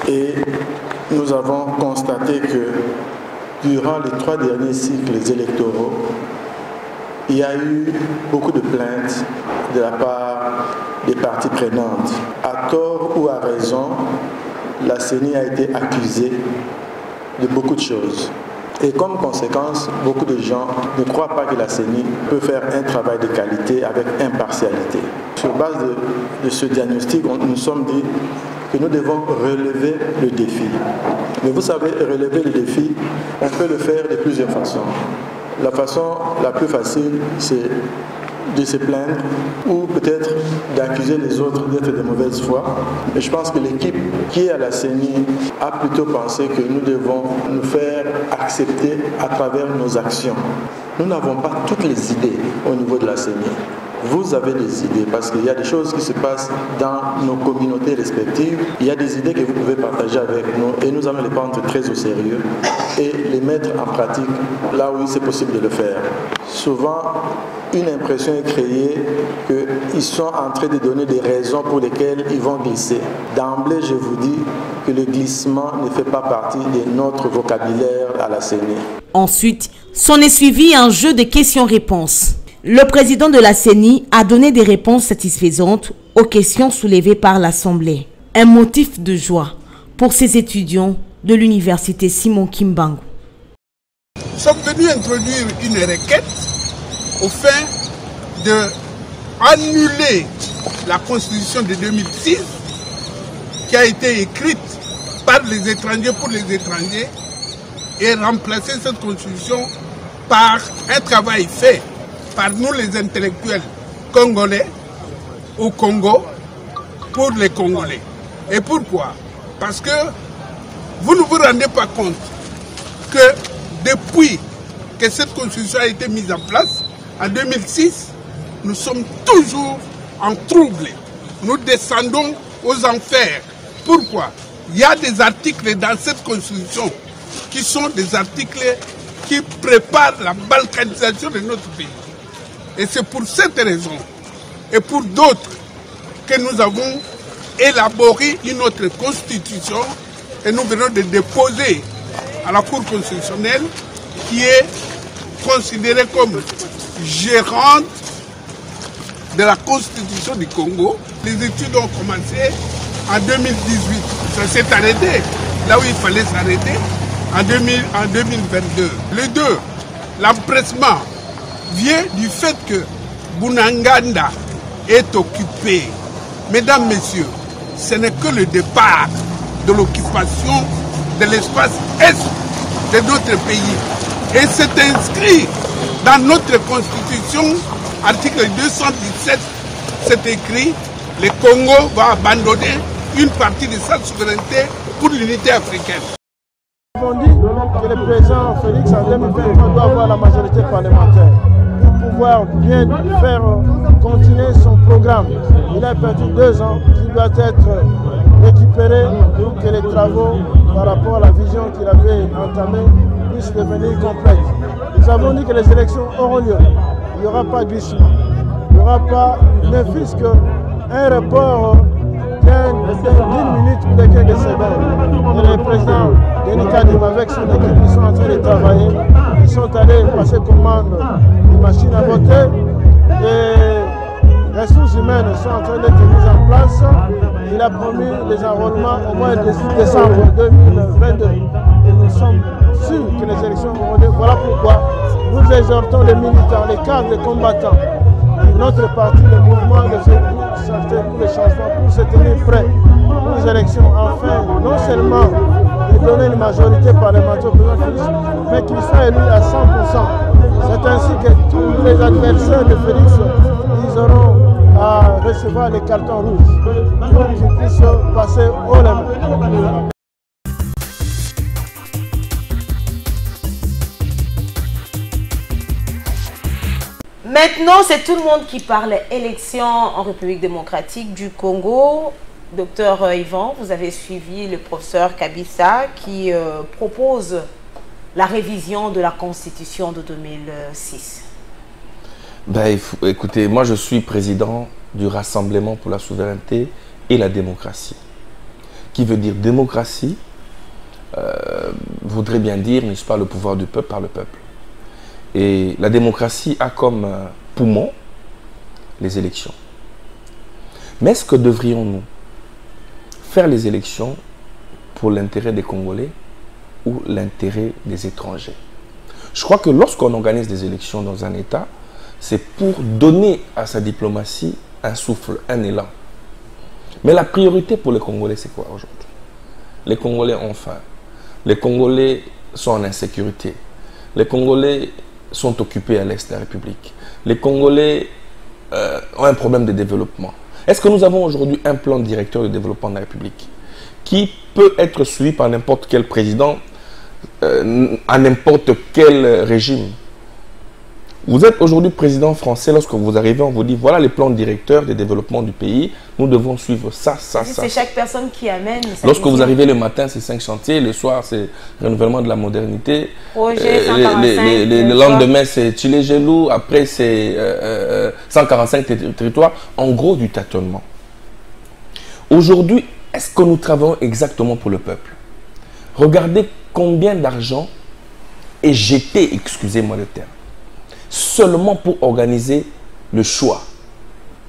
et nous avons constaté que durant les 3 derniers cycles électoraux, il y a eu beaucoup de plaintes de la part des parties prenantes. À tort ou à raison, la CENI a été accusée de beaucoup de choses. Et comme conséquence, beaucoup de gens ne croient pas que la CENI peut faire un travail de qualité avec impartialité. Sur base de ce diagnostic, nous nous sommes dit que nous devons relever le défi. Mais vous savez, relever le défi, on peut le faire de plusieurs façons. La façon la plus facile, c'est de se plaindre ou peut-être d'accuser les autres d'être de mauvaise foi. Et je pense que l'équipe qui est à la CENI a plutôt pensé que nous devons nous faire accepter à travers nos actions. Nous n'avons pas toutes les idées au niveau de la CENI. Vous avez des idées parce qu'il y a des choses qui se passent dans nos communautés respectives. Il y a des idées que vous pouvez partager avec nous et nous allons les prendre très au sérieux et les mettre en pratique là où c'est possible de le faire. Souvent, une impression est créée qu'ils sont en train de donner des raisons pour lesquelles ils vont glisser. D'emblée, je vous dis que le glissement ne fait pas partie de notre vocabulaire à la CENI. Ensuite, s'en est suivi un jeu de questions-réponses. Le président de la CENI a donné des réponses satisfaisantes aux questions soulevées par l'Assemblée. Un motif de joie pour ces étudiants de l'université Simon Kimbangu. Nous sommes venus introduire une requête au fin d'annuler la Constitution de 2006 qui a été écrite par les étrangers pour les étrangers et remplacer cette Constitution par un travail fait par nous les intellectuels congolais au Congo pour les Congolais. Et pourquoi? Parce que vous ne vous rendez pas compte que depuis que cette constitution a été mise en place, en 2006, nous sommes toujours en trouble. Nous descendons aux enfers. Pourquoi? Il y a des articles dans cette constitution qui sont des articles qui préparent la balkanisation de notre pays. Et c'est pour cette raison et pour d'autres que nous avons élaboré une autre constitution et nous venons de déposer à la Cour constitutionnelle qui est considérée comme gérante de la Constitution du Congo. Les études ont commencé en 2018. Ça s'est arrêté là où il fallait s'arrêter en 2022. Les deux, l'empressement vient du fait que Bunanganda est occupé. Mesdames, Messieurs, ce n'est que le départ de l'occupation de l'espace est de notre pays. Et c'est inscrit dans notre constitution, article 217, c'est écrit, le Congo va abandonner une partie de sa souveraineté pour l'unité africaine. Nous avons dit que le président Félix en 2023 doit avoir la majorité parlementaire pour pouvoir bien faire continuer son programme. Il a perdu 2 ans qui doit être récupéré pour que les travaux par rapport à la vision qu'il avait entamée puissent devenir complètes. Nous avons dit que les élections auront lieu. Il n'y aura pas de glissement. Il n'y aura pas, ne fût-ce qu'un report d'1 minute ou de quelques secondes. Et le président Denis Kadima avec son équipe, ils sont en train de travailler. Ils sont allés passer commande des machines à voter. Les ressources humaines sont en train d'être mises en place. Il a promis les enrôlements au mois de décembre 2022. Et nous sommes sûrs que les élections auront lieu. Voilà pourquoi exhortons les militants, les cadres, les combattants, notre parti, le mouvement, les élus, pour les changements, pour se tenir prêts pour les élections, afin non seulement de donner une majorité parlementaire au président Félix, mais qu'il soit élu à 100%. C'est ainsi que tous les adversaires de Félix, ils auront à recevoir les cartons rouges pour qu'ils puissent passer au lendemain. Maintenant, c'est tout le monde qui parle élection en République démocratique du Congo. Docteur Yvan, vous avez suivi le professeur Kabissa qui propose la révision de la Constitution de 2006. Ben, écoutez, moi je suis président du Rassemblement pour la souveraineté et la démocratie. Qui veut dire démocratie, voudrait bien dire, n'est-ce pas, le pouvoir du peuple par le peuple. Et la démocratie a comme poumon les élections. Mais est-ce que devrions-nous faire les élections pour l'intérêt des Congolais ou l'intérêt des étrangers? Je crois que lorsqu'on organise des élections dans un État, c'est pour donner à sa diplomatie un souffle, un élan. Mais la priorité pour les Congolais, c'est quoi aujourd'hui? Les Congolais ont faim. Les Congolais sont en insécurité. Les Congolais sont occupés à l'est de la République. Les Congolais ont un problème de développement. Est-ce que nous avons aujourd'hui un plan directeur de développement de la République qui peut être suivi par n'importe quel président à n'importe quel régime? Vous êtes aujourd'hui président français, lorsque vous arrivez, on vous dit voilà les plans directeurs de développement du pays, nous devons suivre ça. C'est chaque personne qui amène. Lorsque vous arrivez le matin, c'est 5 chantiers, le soir, c'est renouvellement de la modernité. Projet 145. Le lendemain, c'est Tchilé-Gelou, après, c'est 145 territoires. En gros, du tâtonnement. Aujourd'hui, est-ce que nous travaillons exactement pour le peuple? Regardez combien d'argent est jeté, excusez-moi le terme, seulement pour organiser le choix,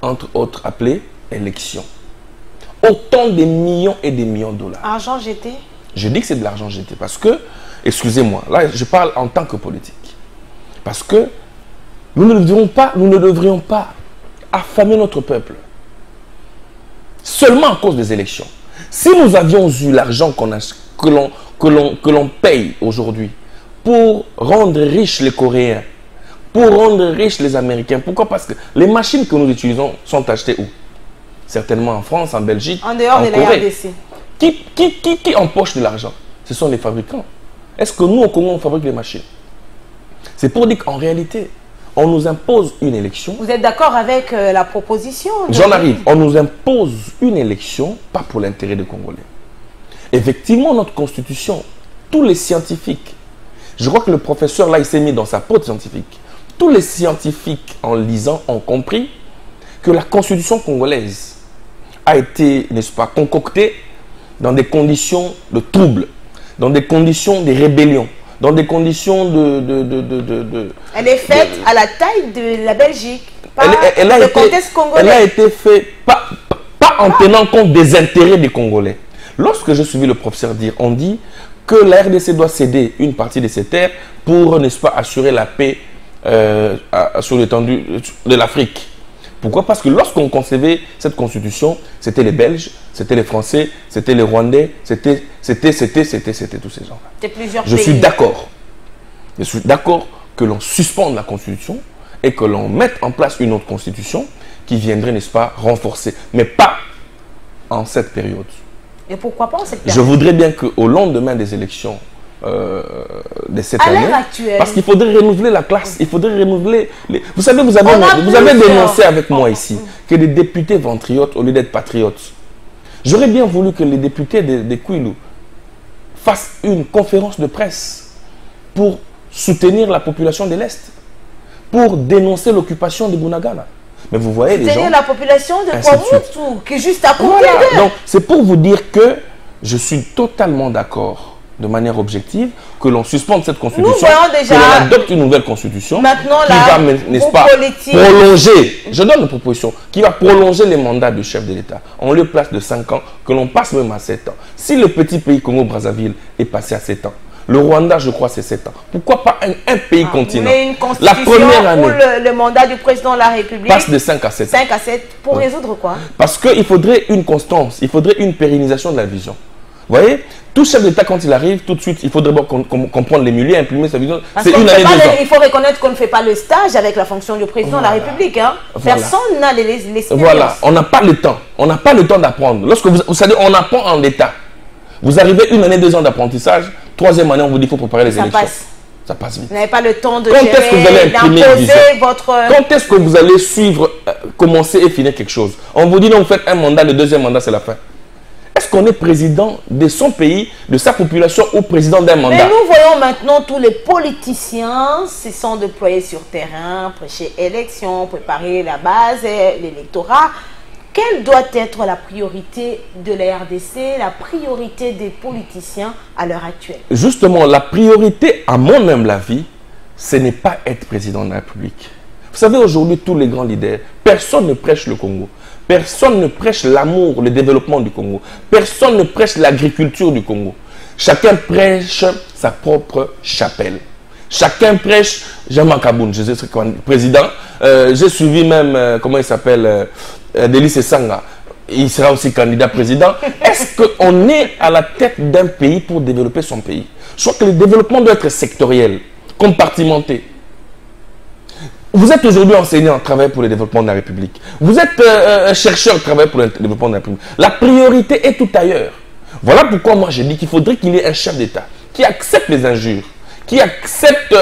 entre autres appelé élection. Autant de millions et des millions de dollars. Argent jeté? Je dis que c'est de l'argent jeté parce que, excusez-moi, là je parle en tant que politique. Parce que nous ne devrions pas affamer notre peuple seulement à cause des élections. Si nous avions eu l'argent que l'on paye aujourd'hui pour rendre riches les Coréens, pour rendre riches les Américains. Pourquoi? Parce que les machines que nous utilisons sont achetées où? Certainement en France, en Belgique, en dehors de la RDC. Qui empoche de l'argent? Ce sont les fabricants. Est-ce que nous, au Congo, on fabrique les machines? C'est pour dire qu'en réalité, on nous impose une élection. Vous êtes d'accord avec la proposition? J'en arrive. On nous impose une élection, pas pour l'intérêt des Congolais. Effectivement, notre constitution, tous les scientifiques, je crois que le professeur, là, il s'est mis dans sa peau de scientifique. Tous les scientifiques, en lisant, ont compris que la constitution congolaise a été, n'est-ce pas, concoctée dans des conditions de trouble, dans des conditions de rébellion, dans des conditions Elle est faite à la taille de la Belgique, pas elle a le été, contexte congolais. Elle a été faite pas en tenant compte des intérêts des Congolais. Lorsque je suivis le professeur dire, on dit que la RDC doit céder une partie de ses terres pour, n'est-ce pas, assurer la paix sur l'étendue de l'Afrique. Pourquoi? Parce que lorsqu'on concevait cette constitution, c'était les Belges, c'était les Français, c'était les Rwandais, c'était tous ces gens-là. Je suis d'accord. Je suis d'accord que l'on suspende la constitution et que l'on mette en place une autre constitution qui viendrait, n'est-ce pas, renforcer. Mais pas en cette période. Et pourquoi pas en cette période? Je voudrais bien qu'au lendemain des élections de cette année, parce qu'il faudrait renouveler la classe, il faudrait renouveler les... Vous savez, vous avez dénoncé avec moi ici que les députés ventriotes au lieu d'être patriotes. J'aurais bien voulu que les députés de Kwilu fassent une conférence de presse pour soutenir la population de l'Est, pour dénoncer l'occupation de Bunagana. Mais vous voyez les gens... la population de Kwamutu, qui est juste à côté d'eux. Donc, c'est pour vous dire que je suis totalement d'accord, de manière objective, que l'on suspende cette constitution, que l'on adopte une nouvelle constitution, maintenant, qui va, n'est-ce pas, prolonger, je donne une proposition, qui va prolonger les mandats du chef de l'État. On le place de 5 ans, que l'on passe même à 7 ans. Si le petit pays Congo-Brazzaville est passé à 7 ans, Le Rwanda, je crois, c'est 7 ans. Pourquoi pas un pays continent? Mais une constitution la première année, où le mandat du président de la République passe de 5 à 7. 5 à 7 pour résoudre quoi? Parce qu'il faudrait une constance, il faudrait une pérennisation de la vision. Vous voyez, tout chef d'État, quand il arrive, tout de suite, il faudrait comprendre les milieux, imprimer sa vision. C'est une année, 2 ans. Il faut reconnaître qu'on ne fait pas le stage avec la fonction du président de la République. Hein. Personne n'a l'expérience. Voilà, on n'a pas le temps. On n'a pas le temps d'apprendre. Lorsque vous savez, on apprend en état. Vous arrivez 1 année, 2 ans d'apprentissage, 3e année, on vous dit qu'il faut préparer les élections. Ça passe vite. Vous n'avez pas le temps de d'imposer votre... Quand est-ce que vous allez suivre, commencer et finir quelque chose? On vous dit non, vous faites un mandat, le 2e mandat, c'est la fin. Est-ce qu'on est président de son pays, de sa population ou président d'un mandat? Mais nous voyons maintenant tous les politiciens se sont déployés sur terrain, prêcher élection, préparer la base, l'électorat. Quelle doit être la priorité de la RDC, la priorité des politiciens à l'heure actuelle? Justement, la priorité, à mon humble avis, ce n'est pas être président de la République. Vous savez, aujourd'hui, tous les grands leaders, personne ne prêche le Congo. Personne ne prêche l'amour, le développement du Congo. Personne ne prêche l'agriculture du Congo. Chacun prêche sa propre chapelle. Chacun prêche, Jean-Marc Aboun, je sais président. J'ai suivi même, comment il s'appelle, Délice Sanga. Il sera aussi candidat président. Est-ce qu'on est à la tête d'un pays pour développer son pays? Je crois que le développement doit être sectoriel, compartimenté. Vous êtes aujourd'hui enseignant, travaillez pour le développement de la République. Vous êtes chercheur, travaillez pour le développement de la République. La priorité est tout ailleurs. Voilà pourquoi moi j'ai dit qu'il faudrait qu'il y ait un chef d'État qui accepte les injures, qui accepte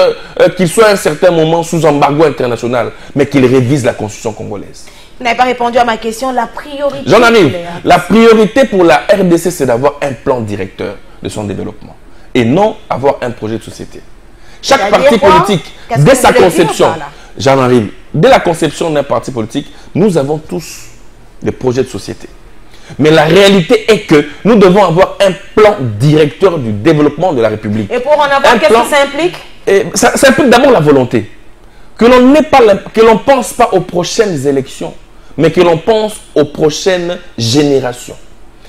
qu'il soit à un certain moment sous embargo international, mais qu'il révise la constitution congolaise. Vous n'avez pas répondu à ma question, la priorité. J'en arrive. La priorité pour la RDC, c'est d'avoir un plan directeur de son développement et non avoir un projet de société. Chaque parti politique, dès sa conception, j'en arrive, dès la conception d'un parti politique, nous avons tous des projets de société. Mais la réalité est que nous devons avoir un plan directeur du développement de la République. Et pour en avoir, qu'est-ce que ça implique? Ça implique d'abord la volonté. Que l'on ne pense pas aux prochaines élections, mais que l'on pense aux prochaines générations.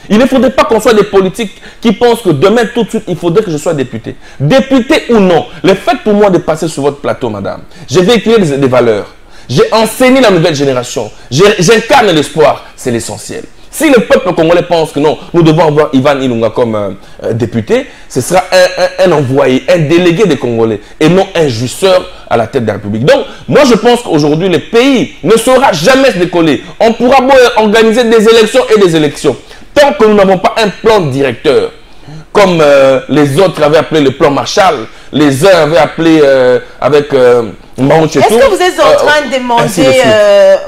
Il ne faudrait pas qu'on soit des politiques qui pensent que demain, tout de suite, il faudrait que je sois député. Député ou non, le fait pour moi de passer sur votre plateau, madame, j'ai véhiculé des valeurs. J'ai enseigné la nouvelle génération. J'incarne l'espoir. C'est l'essentiel. Si le peuple congolais pense que non, nous devons avoir Ivan Ilunga comme député, ce sera un envoyé, un délégué des Congolais et non un jouisseur à la tête de la République. Donc, moi je pense qu'aujourd'hui, le pays ne saura jamais se décoller. On pourra organiser des élections et des élections. Tant que nous n'avons pas un plan directeur, comme les autres avaient appelé le plan Marshall, les uns avaient appelé avec Mao Tse-tung. Est-ce que vous êtes en train de demander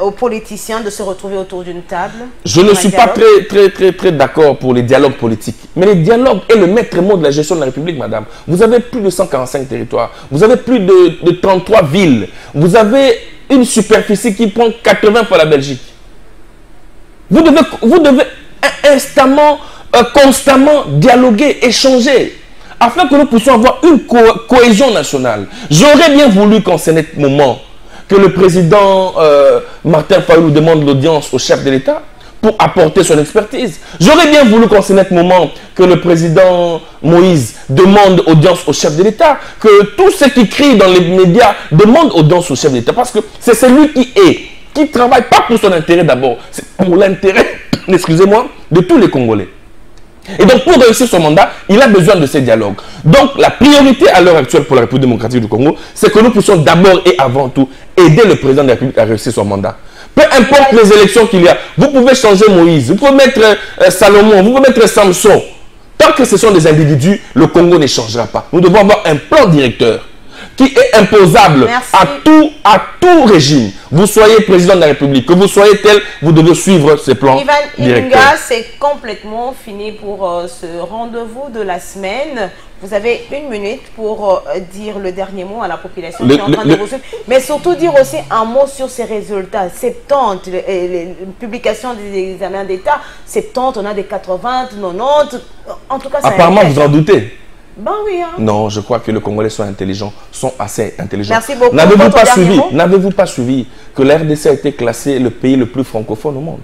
aux politiciens de se retrouver autour d'une table? Je ne suis pas très d'accord pour les dialogues politiques. Mais les dialogues est le maître mot de la gestion de la République, madame. Vous avez plus de 145 territoires. Vous avez plus de 33 villes. Vous avez une superficie qui prend 80 fois la Belgique. Vous devez instamment, constamment dialoguer, échanger, afin que nous puissions avoir une cohésion nationale. J'aurais bien voulu qu'en ce moment, que le président Martin Fayulu demande l'audience au chef de l'État pour apporter son expertise. J'aurais bien voulu qu'en ce moment, que le président Moïse demande audience au chef de l'État, que tous ceux qui crient dans les médias demandent audience au chef de l'État, parce que c'est celui qui travaille pas pour son intérêt d'abord, c'est pour l'intérêt, excusez-moi, de tous les Congolais. Et donc, pour réussir son mandat, il a besoin de ces dialogues. Donc, la priorité à l'heure actuelle pour la République démocratique du Congo, c'est que nous puissions d'abord et avant tout aider le président de la République à réussir son mandat. Peu importe les élections qu'il y a, vous pouvez changer Moïse, vous pouvez mettre Salomon, vous pouvez mettre Samson. Tant que ce sont des individus, le Congo ne changera pas. Nous devons avoir un plan directeur qui est imposable à tout régime. Vous soyez président de la République, que vous soyez tel, vous devez suivre ces plans directeurs. Ivan, c'est complètement fini pour ce rendez-vous de la semaine. Vous avez 1 minute pour dire le dernier mot à la population qui est en train de vous suivre, mais surtout dire aussi un mot sur ces résultats. 70, les publications des examens d'État, 70, on a des 80, 90, en tout cas ça apparemment, vous en doutez? Ben oui, hein. Non, je crois que les Congolais sont intelligents, sont assez intelligents. Merci beaucoup. N'avez-vous pas suivi que la RDC a été classé le pays le plus francophone au monde?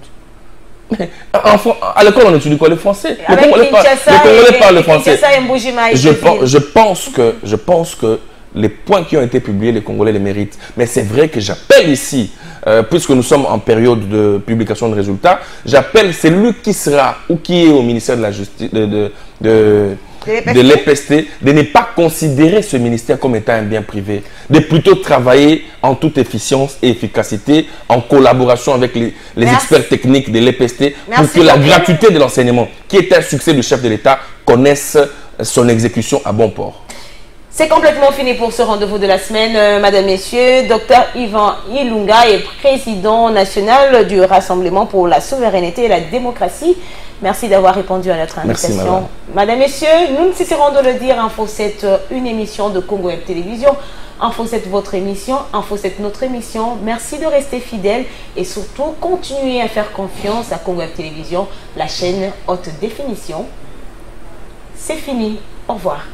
À l'école, on étudie quoi? Le français. Avec Les Congolais parlent le français. Je pense que les points qui ont été publiés, les Congolais les méritent. Mais c'est vrai que j'appelle ici, puisque nous sommes en période de publication de résultats, j'appelle celui qui sera ou qui est au ministère de la Justice, de l'EPST, de ne pas considérer ce ministère comme étant un bien privé, de plutôt travailler en toute efficience et efficacité, en collaboration avec les experts techniques de l'EPST, pour que la gratuité de l'enseignement, qui est un succès du chef de l'État, connaisse son exécution à bon port. C'est complètement fini pour ce rendez-vous de la semaine, Madame, Messieurs. Dr Yvan Ilunga est président national du Rassemblement pour la souveraineté et la démocratie. Merci d'avoir répondu à notre invitation. Merci, Madame, Messieurs, nous ne cesserons de le dire, Info 7, une émission de Congo Web Télévision. Info 7, votre émission. Info 7, notre émission. Merci de rester fidèles et surtout, continuez à faire confiance à Congo Web Télévision, la chaîne haute définition. C'est fini. Au revoir.